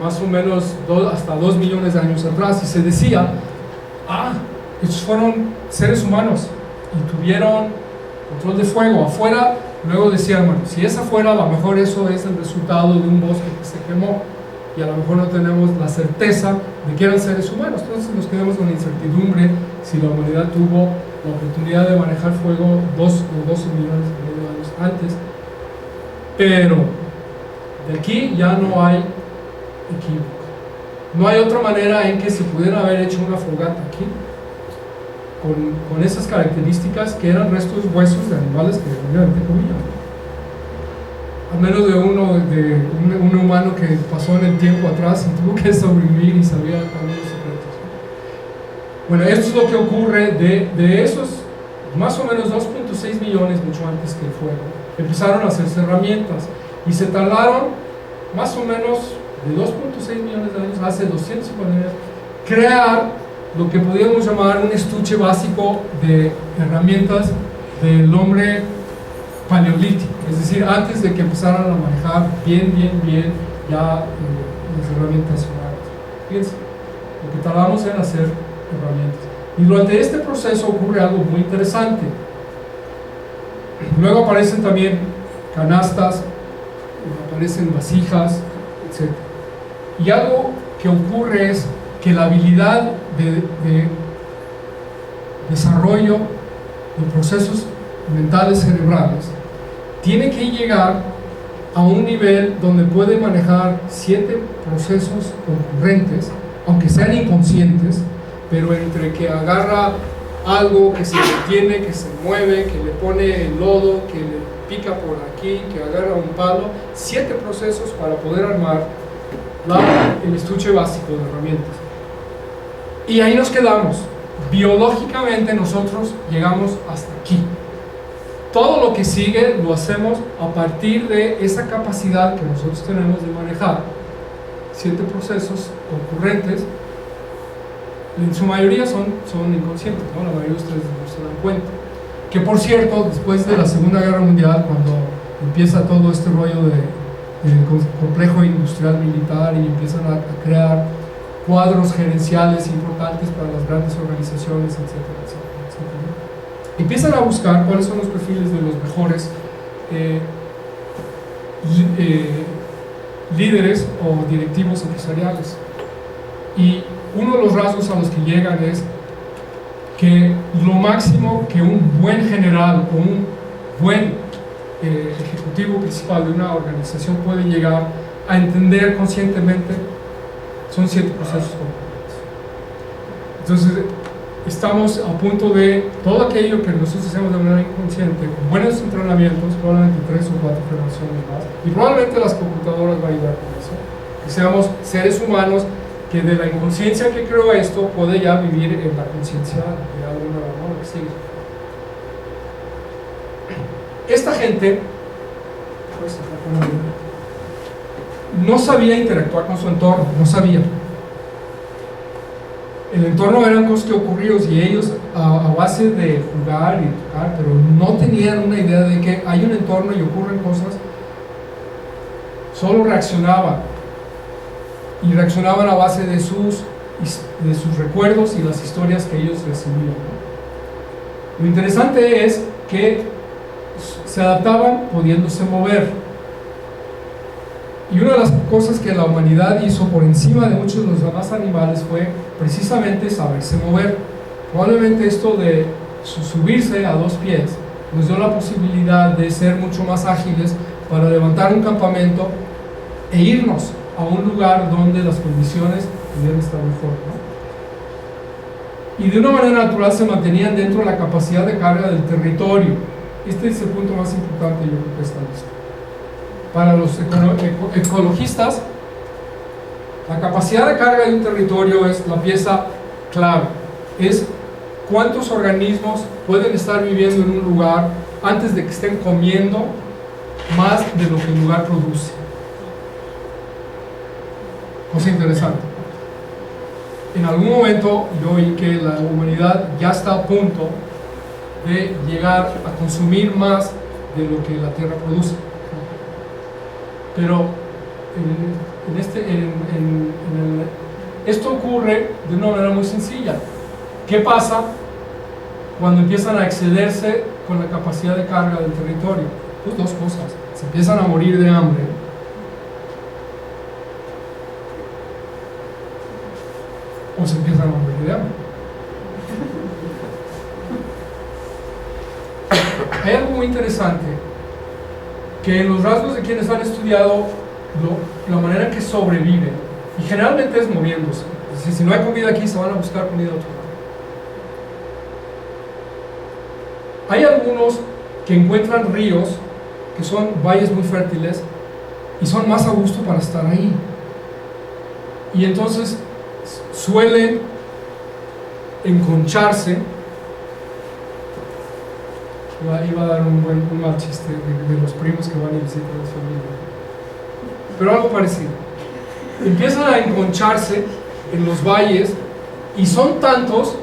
más o menos hasta 2 millones de años atrás, y se decía, estos fueron seres humanos y tuvieron control de fuego afuera. Luego decían, bueno, si es afuera, a lo mejor eso es el resultado de un bosque que se quemó, y a lo mejor no tenemos la certeza de que eran seres humanos. Entonces nos quedamos con la incertidumbre si la humanidad tuvo la oportunidad de manejar fuego 2 o 12 millones de años antes. Pero de aquí ya no hay equívoco. No hay otra manera en que se pudiera haber hecho una fogata aquí con esas características, que eran restos huesos de animales que obviamente comían. A menos de un humano que pasó en el tiempo atrás y tuvo que sobrevivir y sabía algunos secretos. Bueno, esto es lo que ocurre de esos más o menos 2.6 millones, mucho antes que el fuego. Empezaron a hacerse herramientas y se tardaron más o menos de 2.6 millones de años, hace 250 años, crear lo que podríamos llamar un estuche básico de herramientas del hombre paleolítico, es decir, antes de que empezaran a manejar bien ya las herramientas humanas. Fíjense, lo que tardamos en hacer herramientas. Y durante este proceso ocurre algo muy interesante. Luego aparecen también canastas, aparecen vasijas, etc. Y algo que ocurre es que la habilidad de desarrollo de procesos mentales cerebrales tiene que llegar a un nivel donde puede manejar 7 procesos concurrentes, aunque sean inconscientes, pero entre que agarra algo, que se detiene, que se mueve, que le pone el lodo, que le pica por aquí, que agarra un palo, 7 procesos para poder armar el estuche básico de herramientas. Y ahí nos quedamos. Biológicamente nosotros llegamos hasta aquí. Todo lo que sigue lo hacemos a partir de esa capacidad que nosotros tenemos de manejar 7 procesos concurrentes. En su mayoría son inconscientes, ¿no? La mayoría de ustedes no se dan cuenta. Que por cierto, después de la Segunda Guerra Mundial, cuando empieza todo este rollo del complejo industrial militar y empiezan a crear cuadros gerenciales importantes para las grandes organizaciones, etcétera, empiezan a buscar cuáles son los perfiles de los mejores líderes o directivos empresariales. Y uno de los rasgos a los que llegan es que lo máximo que un buen general o un buen ejecutivo principal de una organización puede llegar a entender conscientemente son 7 procesos complejos. Entonces, estamos a punto de todo aquello que nosotros hacemos de manera inconsciente, con buenos entrenamientos, probablemente 3 o 4 generaciones más, y probablemente las computadoras van a ayudar con eso, que seamos seres humanos que de la inconsciencia que creó esto puede ya vivir en la conciencia de alguna manera que sigue. Esta gente no sabía interactuar con su entorno, no sabía. El entorno eran cosas que ocurrían y ellos a base de jugar y tocar, pero no tenían una idea de que hay un entorno y ocurren cosas, solo reaccionaban. Y reaccionaban a base de sus recuerdos y las historias que ellos recibían. Lo interesante es que se adaptaban pudiéndose mover. Y una de las cosas que la humanidad hizo por encima de muchos de los demás animales fue precisamente saberse mover. Probablemente esto de subirse a 2 pies nos dio la posibilidad de ser mucho más ágiles para levantar un campamento e irnos a un lugar donde las condiciones pudieran estar mejor, ¿no? Y de una manera natural se mantenían dentro de la capacidad de carga del territorio. Este es el punto más importante, yo creo que está listo. Para los ecologistas, la capacidad de carga de un territorio es la pieza clave. Es cuántos organismos pueden estar viviendo en un lugar antes de que estén comiendo más de lo que el lugar produce. Cosa interesante. En algún momento yo oí que la humanidad ya está a punto de llegar a consumir más de lo que la Tierra produce. Pero esto ocurre de una manera muy sencilla. ¿Qué pasa cuando empiezan a excederse con la capacidad de carga del territorio? Pues 2 cosas. Se empiezan a morir de hambre. O se empiezan a morir de hambre. Hay algo muy interesante, que en los rasgos de quienes han estudiado la manera en que sobreviven, y generalmente es moviéndose. Es decir, si no hay comida aquí, se van a buscar comida a otro lado. Hay algunos que encuentran ríos, que son valles muy fértiles, y son más a gusto para estar ahí. Y entonces suelen enconcharse. Iba a dar un mal chiste de los primos que van y visitan a su familia, pero algo parecido. Empiezan a enconcharse en los valles y son tantos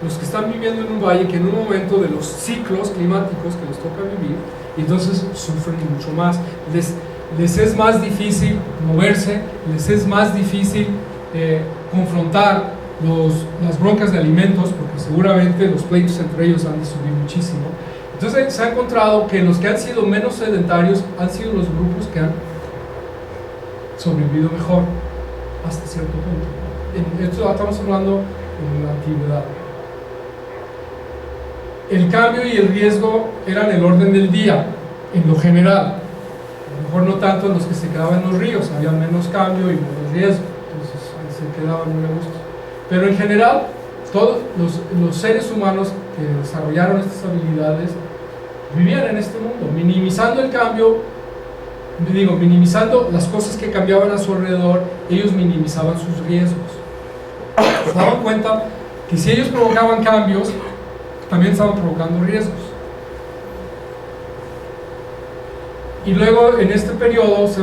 los que están viviendo en un valle que en un momento de los ciclos climáticos que les toca vivir, y entonces sufren mucho más. Les es más difícil moverse, les es más difícil confrontar las broncas de alimentos, porque seguramente los pleitos entre ellos han de subir muchísimo. Entonces se ha encontrado que los que han sido menos sedentarios han sido los grupos que han sobrevivido mejor hasta cierto punto. Esto estamos hablando en la antigüedad. El cambio y el riesgo eran el orden del día, en lo general. A lo mejor no tanto en los que se quedaban en los ríos, había menos cambio y menos riesgo, entonces se quedaban muy a gusto. Pero en general, todos los seres humanos que desarrollaron estas habilidades vivían en este mundo, minimizando el cambio, minimizando las cosas que cambiaban a su alrededor. Ellos minimizaban sus riesgos. Se daban cuenta que si ellos provocaban cambios, también estaban provocando riesgos. Y luego en este periodo se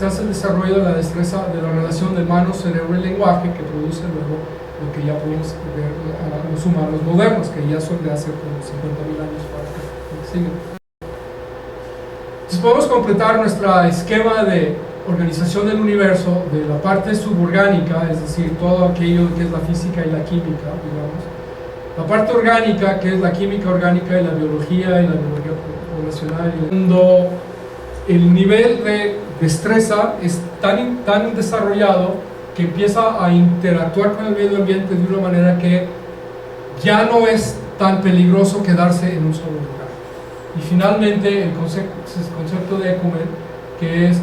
hace el desarrollo de la destreza de la relación de mano, cerebro y lenguaje, que produce luego lo que ya podemos ver a los humanos modernos, que ya son de hace como 50.000 años para acá. Entonces podemos completar nuestro esquema de organización del universo de la parte suborgánica, es decir, todo aquello que es la física y la química, digamos. La parte orgánica, que es la química orgánica y la biología poblacional. Cuando el nivel de destreza es tan desarrollado que empieza a interactuar con el medio ambiente de una manera que ya no es tan peligroso quedarse en un solo lugar. Y finalmente el concepto de ecumen, que es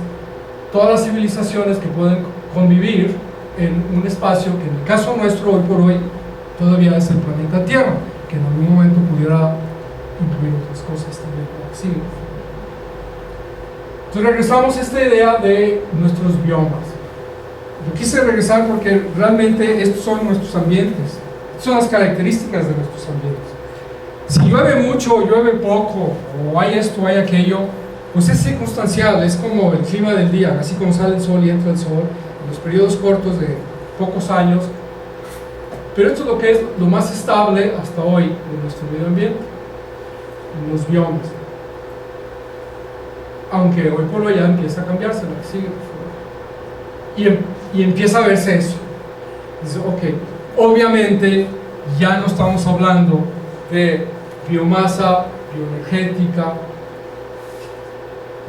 todas las civilizaciones que pueden convivir en un espacio que en el caso nuestro hoy por hoy todavía es el planeta Tierra, que en algún momento pudiera incluir otras cosas también. Sí. Entonces regresamos a esta idea de nuestros biomas. Yo quise regresar porque realmente estos son nuestros ambientes, son las características de nuestros ambientes. Si llueve mucho o llueve poco, o hay esto o hay aquello, pues es circunstancial, es como el clima del día, así como sale el sol y entra el sol, en los periodos cortos de pocos años. Pero esto es lo que es lo más estable hasta hoy en nuestro medio ambiente, en los biomas. Aunque hoy por hoy ya empieza a cambiarse, lo que sigue, por favor. Y empieza a verse eso. Dice, ok, obviamente ya no estamos hablando de biomasa, bioenergética,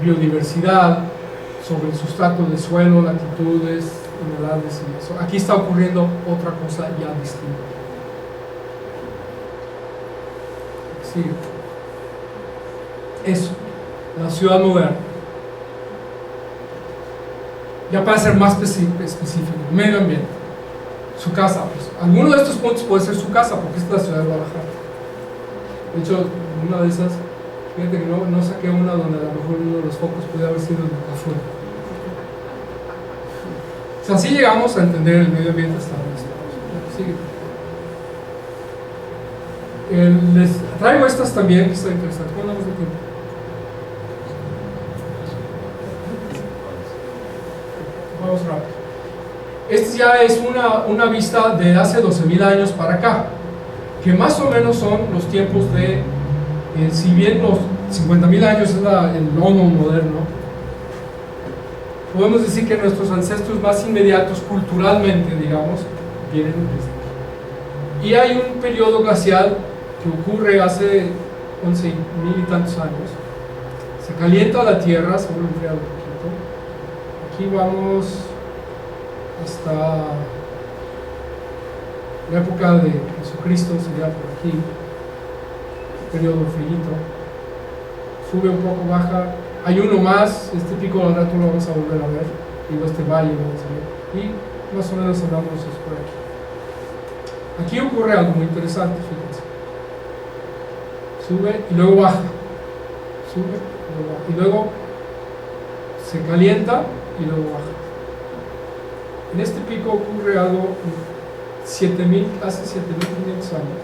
biodiversidad, sobre el sustrato del suelo, latitudes, humedades y eso. Aquí está ocurriendo otra cosa ya distinta. Sigue. Eso, la ciudad moderna. Ya para ser más específico, medio ambiente, su casa. Pues, alguno de estos puntos puede ser su casa, porque esta es la ciudad de Guadalajara. De hecho, una de esas, fíjate que no saqué una donde a lo mejor uno de los focos puede haber sido de afuera. O sea, así llegamos a entender el medio ambiente estable. Sigue. Les traigo estas también, que está interesante. ¿Cuándo vamos de tiempo? Vamos rápido. Esta ya es una vista de hace 12.000 años para acá, que más o menos son los tiempos de, si bien los 50.000 años es el Homo moderno, podemos decir que nuestros ancestros más inmediatos culturalmente, digamos, vienen desde aquí. Y hay un periodo glacial que ocurre hace 11.000 y tantos años. Se calienta la Tierra, se vuelve a enfriar un poquito. Aquí vamos hasta la época de Jesucristo, sería por aquí, periodo frío, sube un poco, baja, hay uno más, este pico al rato lo vamos a volver a ver, digo este valle lo vamos a ver, y más o menos hablamos por aquí. Aquí ocurre algo muy interesante, fíjense, sube y luego baja, sube y luego se calienta y luego baja. En este pico ocurre algo hace 7.500 años.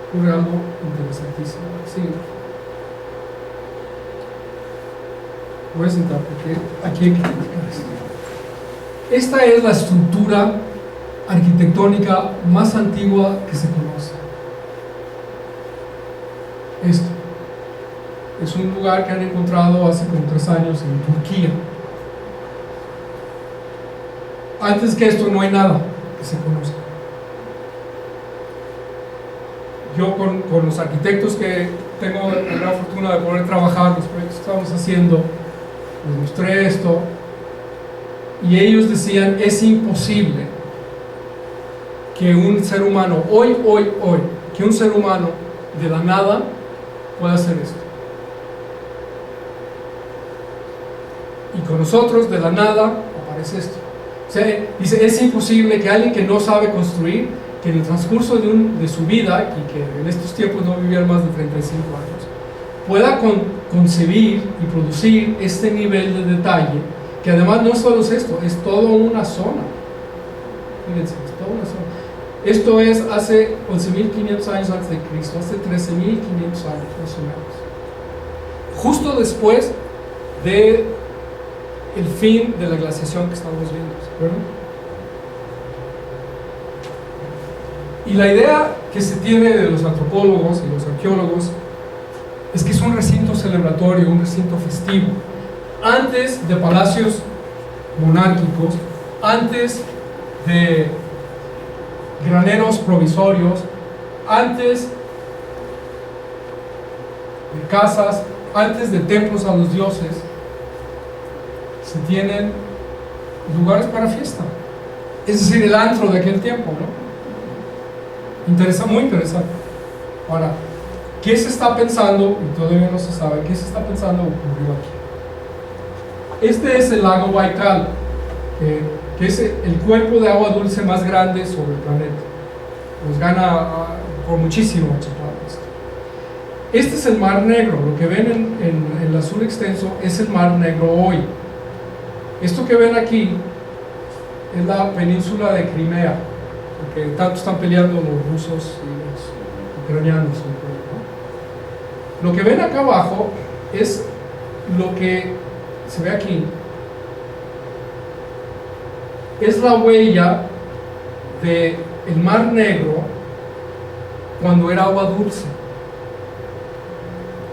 Ocurre algo interesantísimo. Sí. Voy a sentar porque aquí hay que explicar esto. Esta es la estructura arquitectónica más antigua que se conoce. Esto es un lugar que han encontrado hace como 3 años en Turquía. Antes que esto no hay nada que se conozca. Yo con los arquitectos que tengo la gran fortuna de poder trabajar, los proyectos que estamos haciendo, les mostré esto y ellos decían, es imposible que un ser humano, hoy, que un ser humano de la nada pueda hacer esto. Y con nosotros de la nada aparece esto. O sea, dice, es imposible que alguien que no sabe construir, que en el transcurso de su vida, y que en estos tiempos no viviera más de 35 años, pueda concebir y producir este nivel de detalle, que además no solo es esto, es toda una zona. Fíjense, es toda una zona. Esto es hace 11.500 años antes de Cristo, hace 13.500 años más o menos. Justo después de el fin de la glaciación que estamos viendo, ¿verdad? Y la idea que se tiene de los antropólogos y los arqueólogos es que es un recinto celebratorio, un recinto festivo. Antes de palacios monárquicos, antes de graneros provisorios, antes de casas, antes de templos a los dioses, se tienen lugares para fiesta. Es decir, el antro de aquel tiempo, ¿no? Muy interesante. Ahora, ¿qué se está pensando? Y todavía no se sabe, ¿qué se está pensando ocurrió aquí? Este es el lago Baikal, que es el cuerpo de agua dulce más grande sobre el planeta. Nos gana por muchísimo otros planetas. Este es el Mar Negro. Lo que ven en el azul extenso es el Mar Negro hoy. Esto que ven aquí es la península de Crimea, porque tanto están peleando los rusos y los ucranianos, ¿no? Lo que ven acá abajo es lo que se ve aquí, es la huella del Mar Negro cuando era agua dulce.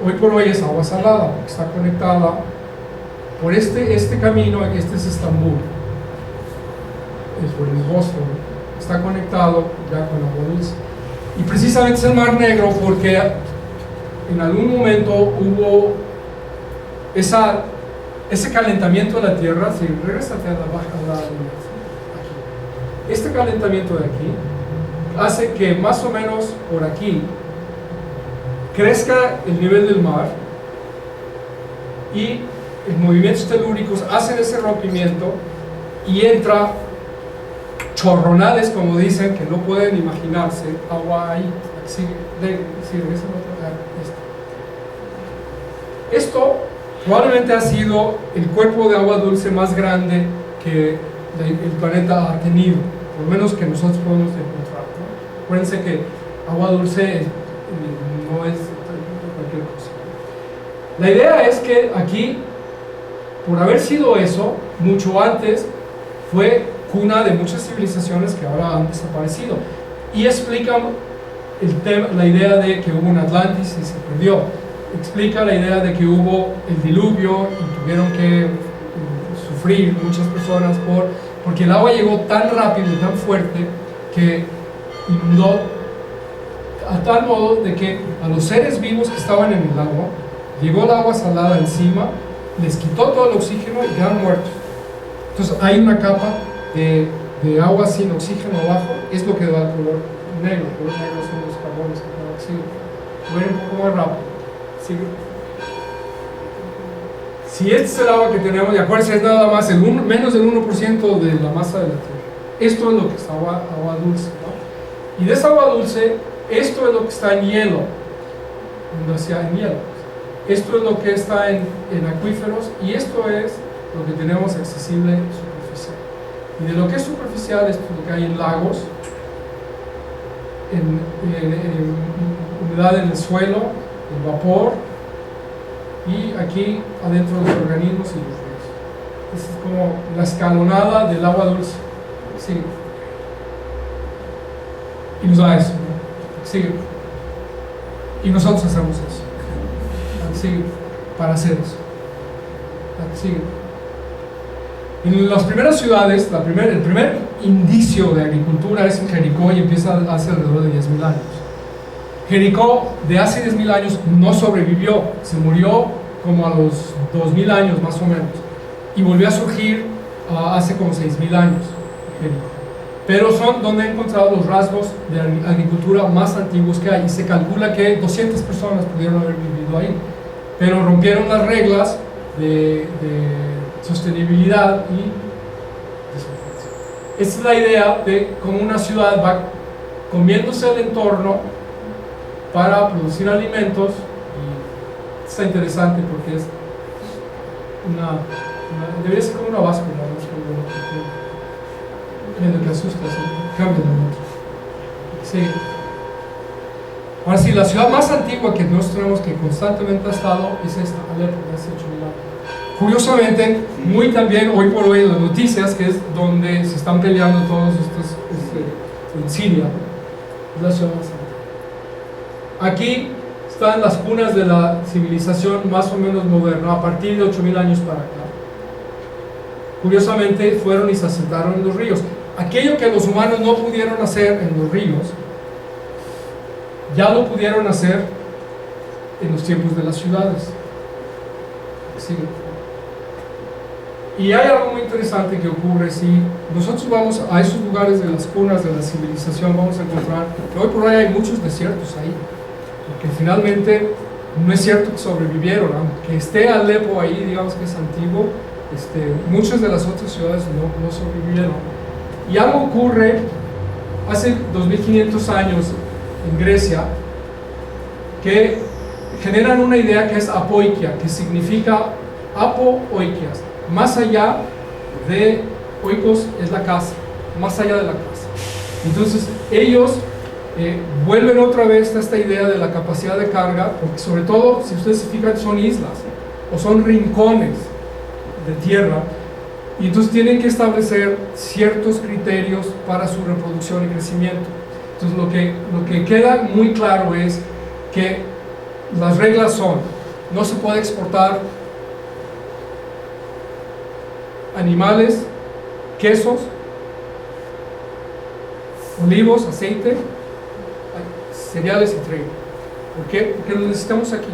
Hoy por hoy es agua salada, porque está conectada por este camino. Este es Estambul, es por el Bósforo, está conectado ya con agua dulce. Y precisamente es el Mar Negro porque en algún momento hubo ese calentamiento de la Tierra. Si regresate a la baja, aquí. Este calentamiento de aquí hace que más o menos por aquí crezca el nivel del mar, y los movimientos telúricos hacen ese rompimiento y entra chorronales, como dicen, que no pueden imaginarse, agua ahí. Esto probablemente ha sido el cuerpo de agua dulce más grande que el planeta ha tenido, por lo menos que nosotros podemos encontrar, ¿no? Acuérdense que agua dulce no es cualquier cosa. La idea es que aquí, por haber sido eso, mucho antes fue cuna de muchas civilizaciones que ahora han desaparecido, y explican la idea de que hubo un Atlantis y se perdió. Explica la idea de que hubo el diluvio y tuvieron que sufrir muchas personas porque el agua llegó tan rápido y tan fuerte que inundó a tal modo de que a los seres vivos que estaban en el agua llegó el agua salada encima, les quitó todo el oxígeno y quedaron muertos. Entonces hay una capa de agua sin oxígeno abajo, es lo que da el color negro. El color negro son los carbones que dan oxígeno. Voy un poco más rápido. ¿Sigue? Si este es el agua que tenemos, y acuérdense, es nada más menos del 1% de la masa de la Tierra. Esto es lo que está agua dulce, ¿no? Y de esa agua dulce, esto es lo que está en hielo, en hielo. Esto es lo que está en acuíferos, y esto es lo que tenemos accesible superficial. Y de lo que es superficial, esto es lo que hay en lagos, en humedad en el suelo, el vapor, y aquí adentro de los organismos y los ríos. Esta es como la escalonada del agua dulce. Sigue. Y nos da eso, ¿no? Sigue. Y nosotros hacemos eso. Sigue. Para hacer eso. Sigue. En las primeras ciudades, el primer indicio de agricultura es en Jericó, y empieza hace alrededor de 10.000 años. Jericó de hace 10.000 años no sobrevivió, se murió como a los 2.000 años más o menos, y volvió a surgir hace como 6.000 años, Jericó. Pero son donde he encontrado los rasgos de agricultura más antiguos que hay, y se calcula que 200 personas pudieron haber vivido ahí, pero rompieron las reglas de sostenibilidad y desobediencia. Esta es la idea de cómo una ciudad va comiéndose el entorno para producir alimentos, y está interesante porque es debería ser como una báscula, ¿no? Que asusta, cambia de momento. Sí. Ahora sí, la ciudad más antigua que nosotros tenemos, que constantemente ha estado, es esta, Alepo, de hace 8.000 años. Curiosamente, muy también hoy por hoy en las noticias, que es donde se están peleando todos estos en Siria, es la ciudad más antigua. Aquí están las cunas de la civilización más o menos moderna, a partir de 8.000 años para acá. Curiosamente, fueron y se asentaron en los ríos. Aquello que los humanos no pudieron hacer en los ríos, ya lo pudieron hacer en los tiempos de las ciudades. Sí. Y hay algo muy interesante que ocurre si nosotros vamos a esos lugares de las cunas de la civilización, vamos a encontrar que hoy por hoy hay muchos desiertos ahí, porque finalmente no es cierto que sobrevivieron, aunque esté Alepo ahí, digamos que es antiguo, muchas de las otras ciudades no sobrevivieron. Y algo ocurre hace 2500 años en Grecia que generan una idea que es apoikia, que significa apo-oikias, más allá de oikos es la casa, más allá de la casa. Entonces ellos vuelven otra vez a esta idea de la capacidad de carga, porque sobre todo, si ustedes se fijan, son islas o son rincones de tierra, y entonces tienen que establecer ciertos criterios para su reproducción y crecimiento. Entonces lo que queda muy claro es que las reglas son: no se puede exportar animales, quesos, olivos, aceite, cereales y trigo. ¿Por qué? Porque lo necesitamos aquí.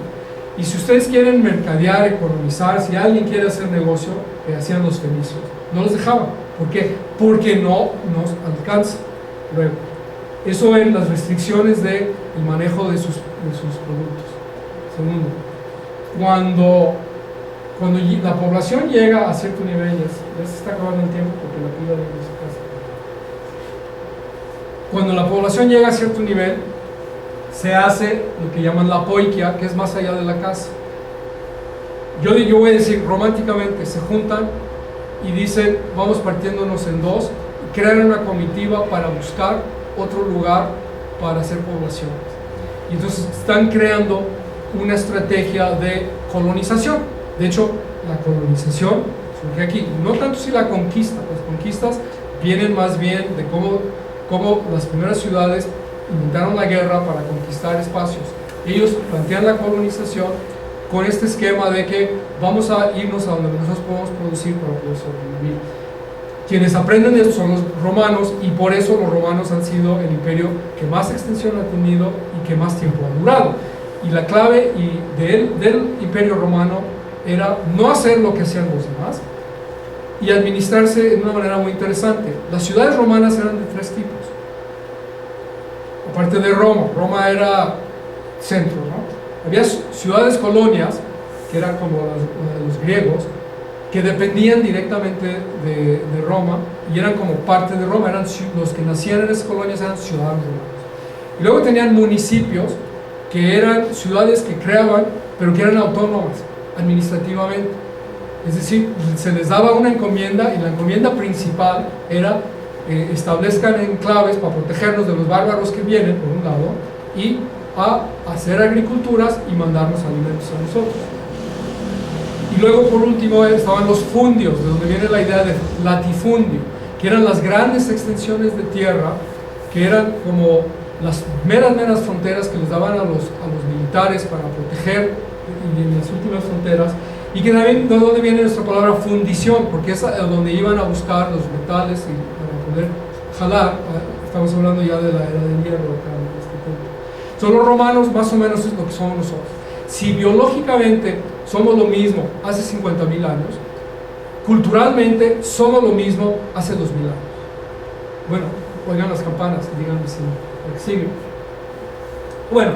Y si ustedes quieren mercadear, economizar, si alguien quiere hacer negocio, que hacían los fenicios, no los dejaban. ¿Por qué? Porque no nos alcanza. Luego, eso en las restricciones del manejo de sus productos. Segundo, cuando la población llega a cierto nivel, ya se está acabando el tiempo porque la pila de su casa. Cuando la población llega a cierto nivel, se hace lo que llaman la apoikia, que es más allá de la casa. Yo voy a decir románticamente, se juntan y dicen: vamos partiéndonos en dos, y crean una comitiva para buscar otro lugar para hacer poblaciones. Y entonces están creando una estrategia de colonización. De hecho, la colonización surge aquí, no tanto si la conquista, las conquistas vienen más bien de cómo las primeras ciudades inventaron la guerra para conquistar espacios. Ellos plantean la colonización con este esquema de que vamos a irnos a donde nosotros podemos producir para poder sobrevivir. Quienes aprenden esto son los romanos, y por eso los romanos han sido el imperio que más extensión ha tenido y que más tiempo ha durado. Y la clave del imperio romano era no hacer lo que hacían los demás y administrarse de una manera muy interesante. Las ciudades romanas eran de tres tipos. Aparte de Roma era centro, ¿no? Había ciudades colonias, que eran como los griegos, que dependían directamente de Roma y eran como parte de Roma, eran los que nacían en esas colonias eran ciudadanos romanos. Y luego tenían municipios, que eran ciudades que creaban, pero que eran autónomas administrativamente. Es decir, se les daba una encomienda, y la encomienda principal era establezcan enclaves para protegernos de los bárbaros que vienen, por un lado, y a hacer agriculturas y mandarnos alimentos a nosotros. Y luego, por último, estaban los fundios, de donde viene la idea de latifundio, que eran las grandes extensiones de tierra, que eran como las meras fronteras que les daban a los militares para proteger en las últimas fronteras, y que también de donde viene nuestra palabra fundición, porque es donde iban a buscar los metales y para poder jalar. Estamos hablando ya de la era del hierro acá en este punto. Son los romanos, más o menos es lo que somos nosotros. Si biológicamente somos lo mismo hace 50,000 años, culturalmente somos lo mismo hace 2,000 años. Bueno, oigan las campanas, díganme si sigue. Bueno,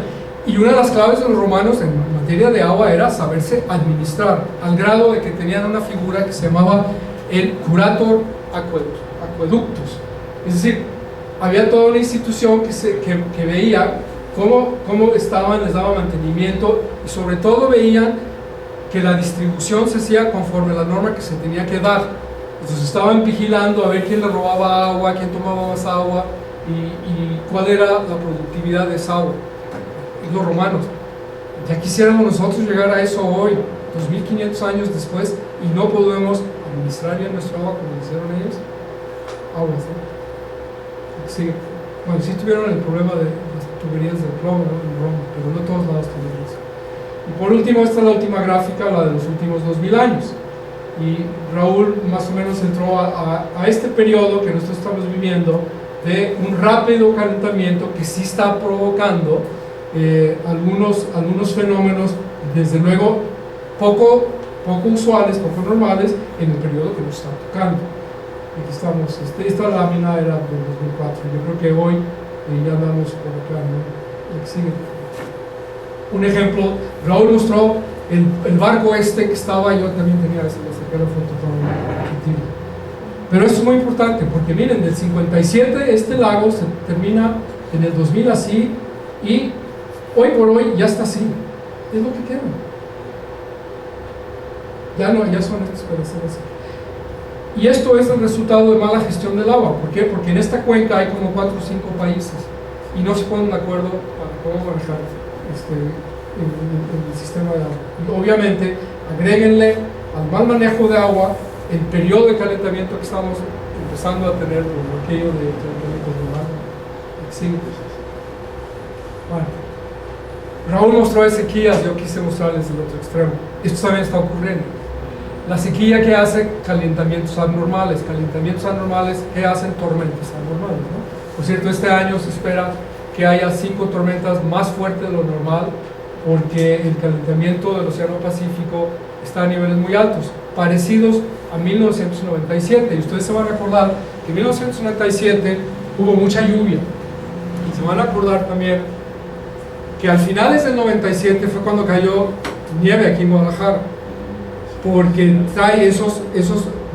y una de las claves de los romanos en materia de agua era saberse administrar, al grado de que tenían una figura que se llamaba el curator aqueductus. Es decir, había toda una institución que veía cómo estaban, les daba mantenimiento, y sobre todo veían que la distribución se hacía conforme a la norma que se tenía que dar. Entonces estaban vigilando a ver quién le robaba agua, quién tomaba más agua, y cuál era la productividad de esa agua. Y los romanos. Ya quisiéramos nosotros llegar a eso hoy, 2500 años después, y no podemos administrar bien nuestra agua como lo hicieron ellos. Aguas, ¿no? Sí. Bueno, sí tuvieron el problema de las tuberías de plomo, ¿no? En Roma, pero no todos lados tienen eso. Y por último, esta es la última gráfica, la de los últimos 2000 años. Y Raúl más o menos entró a este periodo que nosotros estamos viviendo, de un rápido calentamiento que sí está provocando algunos fenómenos, desde luego poco poco usuales, poco normales en el periodo que nos está tocando. Aquí estamos, esta lámina era del 2004, yo creo que hoy ya andamos por acá, ¿no? Sigue. Un ejemplo, Raúl mostró el barco este que estaba, yo también tenía, le saqué la foto para Argentina. Pero esto es muy importante porque miren, del 57 este lago se termina en el 2000 así, y hoy por hoy ya está así, es lo que queda. Ya son estas pedazos. Y esto es el resultado de mala gestión del agua. ¿Por qué? Porque en esta cuenca hay como 4 o 5 países y no se ponen de acuerdo para cómo manejar el sistema de agua. Y obviamente, agréguenle al mal manejo de agua el periodo de calentamiento que estamos empezando a tener, por aquello de calentamiento global. Sí. Bueno, Raúl mostró sequías, yo quise mostrarles el otro extremo. Esto también está ocurriendo. La sequía que hace calentamientos anormales, que hacen tormentas anormales, ¿no? Por cierto, este año se espera que haya 5 tormentas más fuertes de lo normal, porque el calentamiento del Océano Pacífico está a niveles muy altos, parecidos a 1997. Y ustedes se van a acordar que en 1997 hubo mucha lluvia. Y se van a acordar también que al finales del 97 fue cuando cayó nieve aquí en Guadalajara, porque trae esos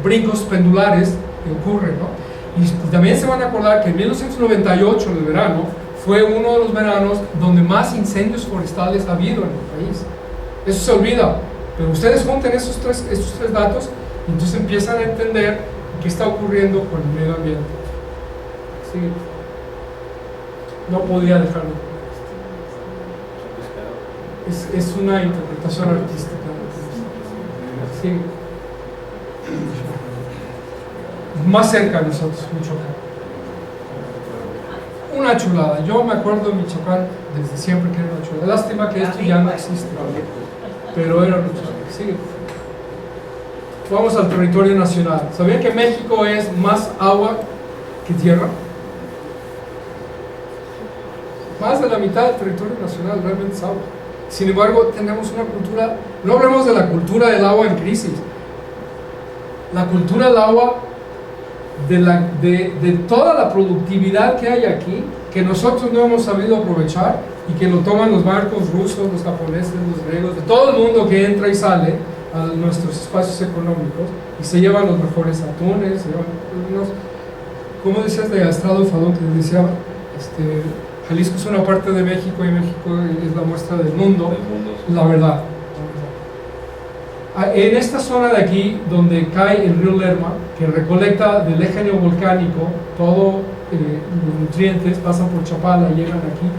brincos pendulares que ocurren, ¿no? Y también se van a acordar que en 1998, el verano, fue uno de los veranos donde más incendios forestales ha habido en el país. Eso se olvida, pero ustedes junten estos tres datos y entonces empiezan a entender qué está ocurriendo con el medio ambiente. Sí. No podía dejarlo. Es una interpretación artística. Sí. Más cerca de nosotros, Michoacán. Una chulada. Yo me acuerdo de Michoacán desde siempre que era una chulada. Lástima que esto ya no existe, pero era una chulada. Sí. Vamos al territorio nacional. ¿Sabían que México es más agua que tierra? Más de la mitad del territorio nacional realmente es agua. Sin embargo, tenemos una cultura, no hablemos de la cultura del agua en crisis, la cultura del agua, de toda la productividad que hay aquí, que nosotros no hemos sabido aprovechar y que lo toman los barcos rusos, los japoneses, los griegos, de todo el mundo que entra y sale a nuestros espacios económicos y se llevan los mejores atunes, se llevan unos, ¿cómo decías de Astrado Fadón que decía? Jalisco es una parte de México y México es la muestra del mundo, la verdad. En esta zona de aquí, donde cae el río Lerma, que recolecta del eje neovolcánico, todos los nutrientes pasan por Chapala y llegan aquí.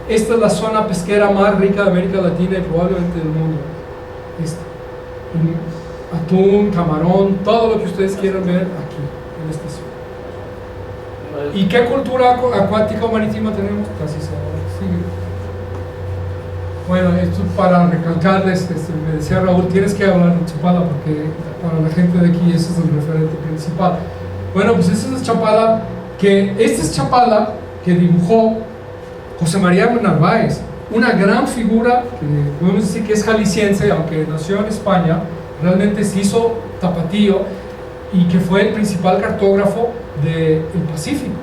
Esta es la zona pesquera más rica de América Latina y probablemente del mundo. Atún, camarón, todo lo que ustedes quieran ver aquí, en esta zona. ¿Y qué cultura acuática o marítima tenemos? Casi se sigue. Bueno, esto para recalcarles, me decía Raúl, tienes que hablar de Chapala porque para la gente de aquí ese es el referente principal. Bueno, pues esta es Chapala, esta es Chapala que dibujó José María Narváez, una gran figura que podemos decir que es jalisciense, aunque nació en España, realmente se hizo tapatío y que fue el principal cartógrafo del Pacífico.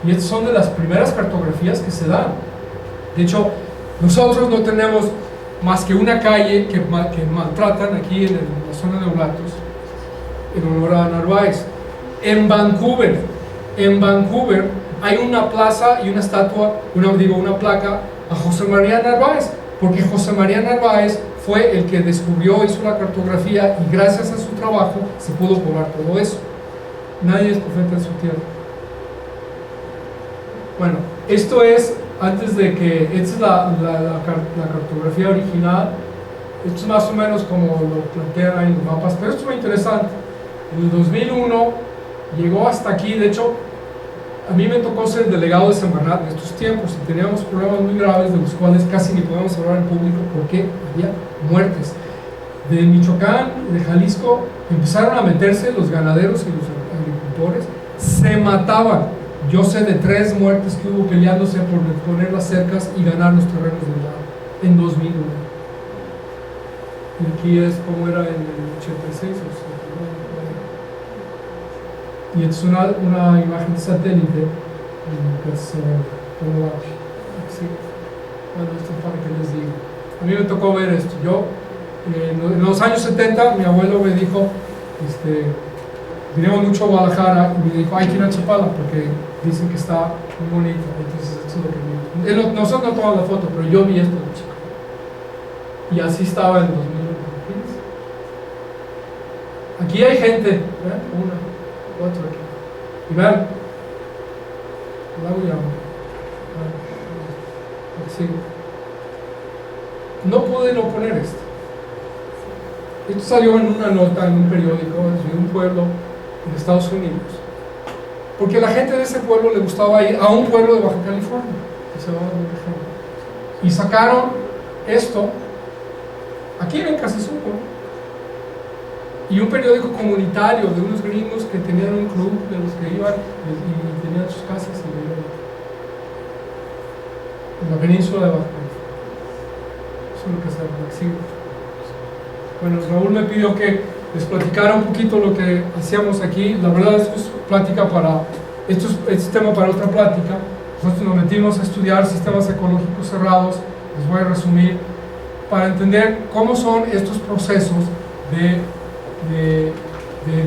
Y estas son de las primeras cartografías que se dan. De hecho, nosotros no tenemos más que una calle que maltratan aquí en la zona de Oblatos en honor a Narváez. En Vancouver hay una plaza y una estatua, una placa a José María Narváez, porque José María Narváez fue el que descubrió, hizo la cartografía y gracias a su trabajo se pudo poblar todo eso. Nadie es profeta en su tierra. Bueno, esto es antes de que, esta es la cartografía original. Esto es más o menos como lo plantean ahí en los mapas, pero esto es muy interesante. En el 2001 llegó hasta aquí. De hecho, a mí me tocó ser delegado de Semarnat en estos tiempos y teníamos problemas muy graves de los cuales casi ni podíamos hablar en público porque había muertes. De Michoacán, de Jalisco, empezaron a meterse los ganaderos y los agricultores, se mataban. Yo sé de 3 muertes que hubo peleándose por poner las cercas y ganar los terrenos del lado en 2001. Y aquí es como era en el 86 o 89. Y es una imagen de satélite que es como así. Bueno, esto es para que les diga. A mí me tocó ver esto. Yo, en los años 70, mi abuelo me dijo, vinimos mucho a Guadalajara y me dijo, hay que ir a Chapala porque dicen que está muy bonito. Entonces, esto es lo que vi. Nosotros no tomamos la foto, pero yo vi esto de chico. Y así estaba en 2015. Aquí hay gente, una, otra aquí. Y vean, la voy a sí. No pude no poner esto. Esto salió en una nota en un periódico de un pueblo en Estados Unidos. Porque a la gente de ese pueblo le gustaba ir a un pueblo de Baja California, que se llama Montejo. Y sacaron esto aquí en Casizuco. Y un periódico comunitario de unos gringos que tenían un club de los que iban y tenían sus casas en la península de Baja California. Eso es lo que se exhibe. Bueno, Raúl me pidió que les platicara un poquito lo que hacíamos aquí. La verdad, esto es plática para, esto es tema para otra plática. Nosotros nos metimos a estudiar sistemas ecológicos cerrados. Les voy a resumir para entender cómo son estos procesos de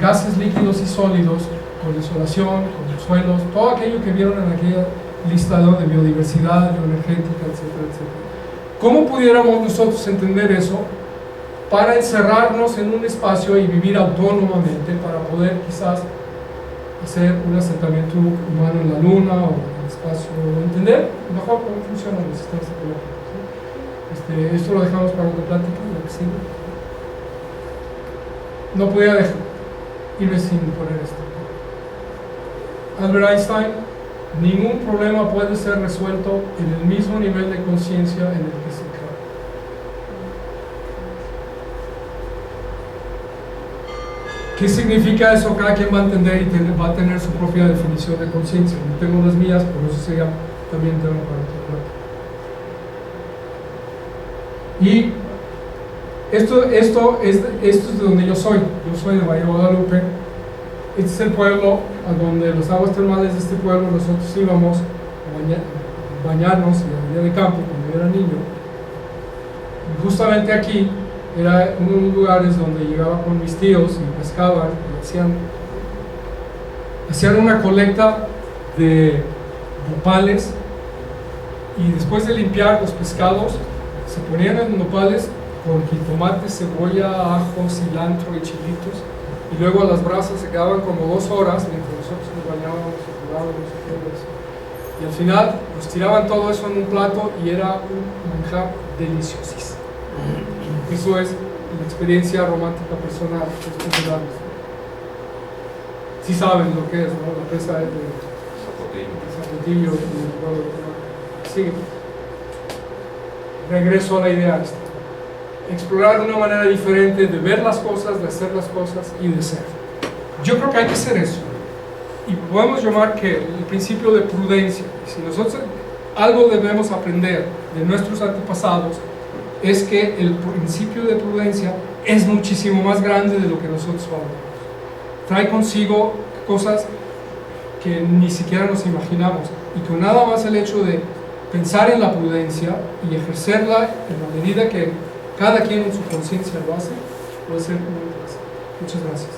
gases líquidos y sólidos, con insolación, con suelos, todo aquello que vieron en aquella lista de biodiversidad, bioenergética, etcétera, etcétera. ¿Cómo pudiéramos nosotros entender eso para encerrarnos en un espacio y vivir autónomamente para poder quizás hacer un asentamiento humano en la Luna o en el espacio, entender mejor cómo funcionan los sistemas ecológicos? Esto lo dejamos para otra plática, lo que sigue. No podía irme sin poner esto. Albert Einstein: ningún problema puede ser resuelto en el mismo nivel de conciencia en el que se crea. ¿Qué significa eso? Cada quien va a entender y va a tener su propia definición de conciencia. Yo tengo las mías, pero eso sería también tema para otro plato. Y esto es de donde yo soy. Yo soy de Valle de Guadalupe. Este es el pueblo a donde los aguas termales de este pueblo nosotros íbamos a bañarnos en la vida de campo cuando yo era niño. Y justamente aquí era uno de los lugares donde llegaba con mis tíos y pescaban y hacían una colecta de nopales, y después de limpiar los pescados se ponían en nopales con jitomate, cebolla, ajo, cilantro y chilitos, y luego a las brasas se quedaban como 2 horas mientras nosotros nos bañábamos y jugábamos y todo eso. Y al final nos tiraban todo eso en un plato y era un manjar deliciosísimo. Eso es la experiencia romántica personal de estos lugares. Sí saben lo que es, ¿no? La presa de Zapotillo. Sigue. Regreso a la idea esta. Explorar una manera diferente de ver las cosas, de hacer las cosas y de ser. Yo creo que hay que hacer eso. Y podemos llamar que el principio de prudencia. Si nosotros algo debemos aprender de nuestros antepasados, es que el principio de prudencia es muchísimo más grande de lo que nosotros valoramos. Trae consigo cosas que ni siquiera nos imaginamos, y con nada más el hecho de pensar en la prudencia y ejercerla en la medida que cada quien en su conciencia lo hace, puede ser muy interesante. Muchas gracias.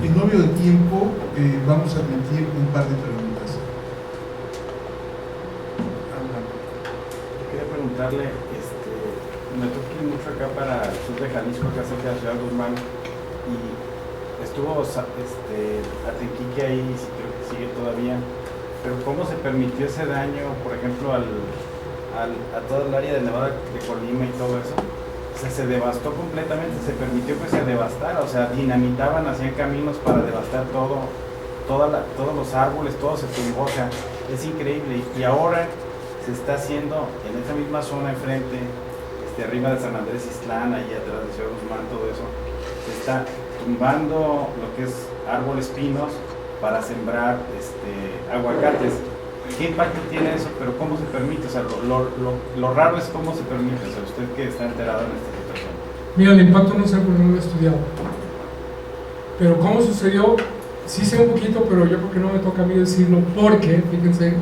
En novio de tiempo vamos a admitir un par de preguntas. Quería preguntarle, me toqué mucho acá para el sur de Jalisco, acá cerca de Ciudad Guzmán, y estuvo Atenquique ahí, creo que sigue todavía, pero ¿cómo se permitió ese daño, por ejemplo, a toda el área de Nevada, de Colima y todo eso? O sea, se devastó completamente, se permitió que se devastara, o sea, dinamitaban, hacían caminos para devastar todos los árboles, todo se tumbó, o sea, es increíble. Y ahora se está haciendo en esa misma zona enfrente, arriba de San Andrés Islán, allá atrás de Ciudad Guzmán, todo eso, se está tumbando lo que es árboles pinos para sembrar aguacates. ¿Qué impacto tiene eso? Pero ¿cómo se permite? O sea, lo raro es cómo se permite. O sea, usted que está enterado en esta situación. Mira, el impacto no sé porque no lo he estudiado. Pero ¿cómo sucedió? Sí sé un poquito, pero yo creo que no me toca a mí decirlo porque, fíjense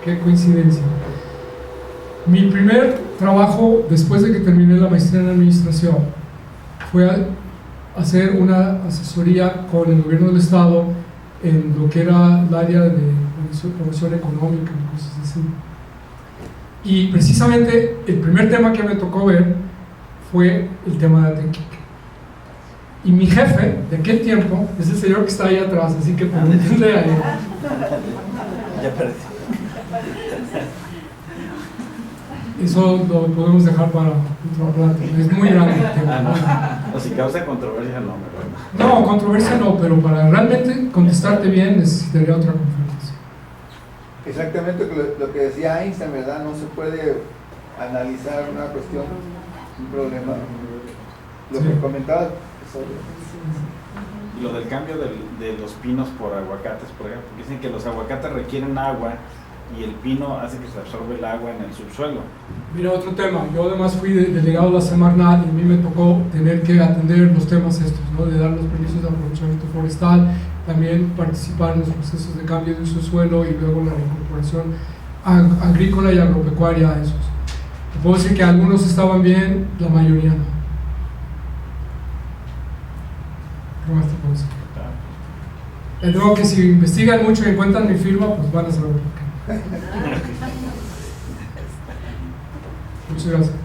qué coincidencia. Mi primer trabajo, después de que terminé la maestría en administración, fue a hacer una asesoría con el gobierno del estado en lo que era el área de promoción económica y cosas así. Y precisamente el primer tema que me tocó ver fue el tema de Atenquique. Y mi jefe de aquel tiempo es el señor que está ahí atrás, así que pregúntenle a él. Ya apareció. Eso lo podemos dejar para otro rato, es muy grande el tema. O si causa controversia, no, mejor. No, controversia no, pero para realmente contestarte bien necesitaría otra conferencia. Exactamente lo que decía Einstein, ¿verdad? No se puede analizar una cuestión, un problema. Lo que comentabas sobre... Y lo del cambio de los pinos por aguacates, por ejemplo, dicen que los aguacates requieren agua y el pino hace que se absorbe el agua en el subsuelo. Mira, otro tema, yo además fui delegado de la Semarnat y a mí me tocó tener que atender los temas estos, ¿no? De dar los permisos de aprovechamiento forestal, también participar en los procesos de cambio de uso de suelo y luego la reincorporación agrícola y agropecuaria a esos. Te puedo decir que algunos estaban bien, la mayoría no. ¿Qué más te puedo decir? Luego que si investigan mucho y encuentran mi firma, pues van a saber por qué. Muchas gracias.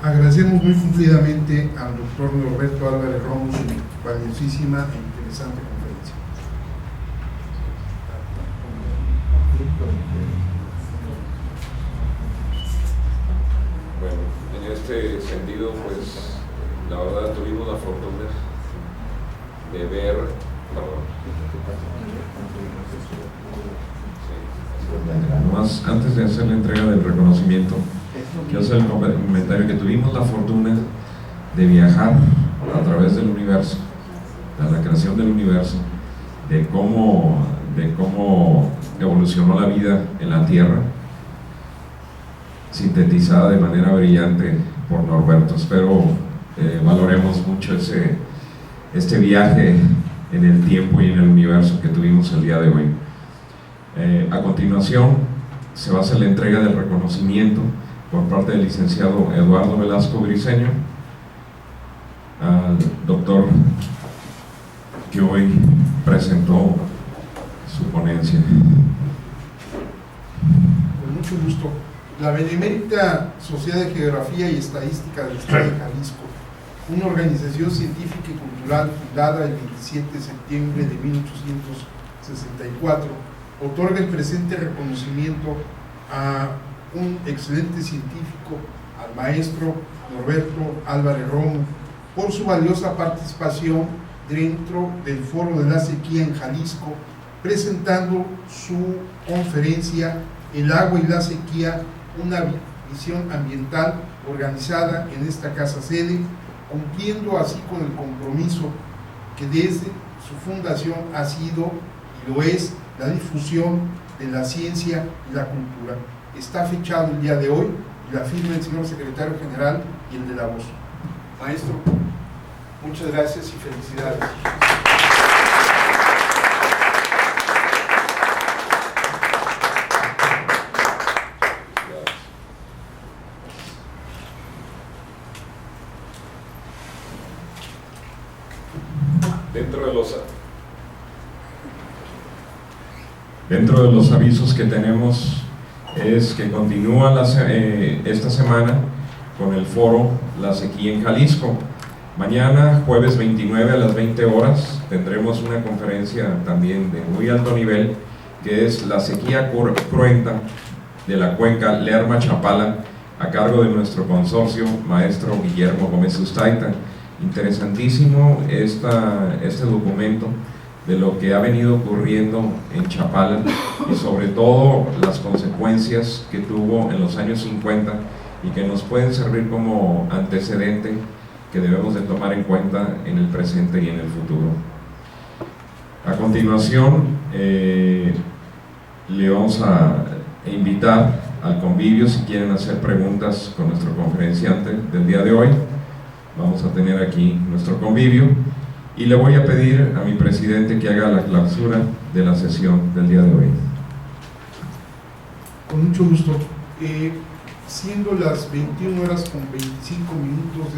Agradecemos muy cumplidamente al doctor Norberto Álvarez Romo su valiosísima e interesante conferencia. Bueno, en este sentido, pues, la verdad tuvimos la fortuna de ver, Nomás antes de hacer la entrega del reconocimiento, quiero hacer el comentario que tuvimos la fortuna de viajar a través del universo, a la creación del universo, de cómo evolucionó la vida en la Tierra, sintetizada de manera brillante por Norberto. Espero valoremos mucho este viaje en el tiempo y en el universo que tuvimos el día de hoy. A continuación se va a hacer la entrega del reconocimiento por parte del licenciado Eduardo Velasco Briceño al doctor que hoy presentó su ponencia. Con mucho gusto. La Benemérita Sociedad de Geografía y Estadística del Estado de Jalisco, una organización científica y cultural fundada el 27 de septiembre de 1864, otorga el presente reconocimiento a un excelente científico, al maestro Norberto Álvarez Romo, por su valiosa participación dentro del Foro de la Sequía en Jalisco, presentando su conferencia El agua y la sequía, una visión ambiental, organizada en esta casa sede, cumpliendo así con el compromiso que desde su fundación ha sido y lo es la difusión de la ciencia y la cultura. Está fechado el día de hoy y la firma del señor secretario general y el de la voz. Maestro, muchas gracias y felicidades. Dentro de los avisos que tenemos es que continúa esta semana con el foro La Sequía en Jalisco. Mañana, jueves 29 a las 20 horas, tendremos una conferencia también de muy alto nivel, que es la sequía cruenta de la cuenca Lerma-Chapala, a cargo de nuestro consorcio, maestro Guillermo Gómez Ustaita. Interesantísimo este documento de lo que ha venido ocurriendo en Chapala y sobre todo las consecuencias que tuvo en los años 50 y que nos pueden servir como antecedente que debemos de tomar en cuenta en el presente y en el futuro. A continuación, le vamos a invitar al convivio si quieren hacer preguntas con nuestro conferenciante del día de hoy. Vamos a tener aquí nuestro convivio y le voy a pedir a mi presidente que haga la clausura de la sesión del día de hoy. Con mucho gusto. Siendo las 21 horas con 25 minutos,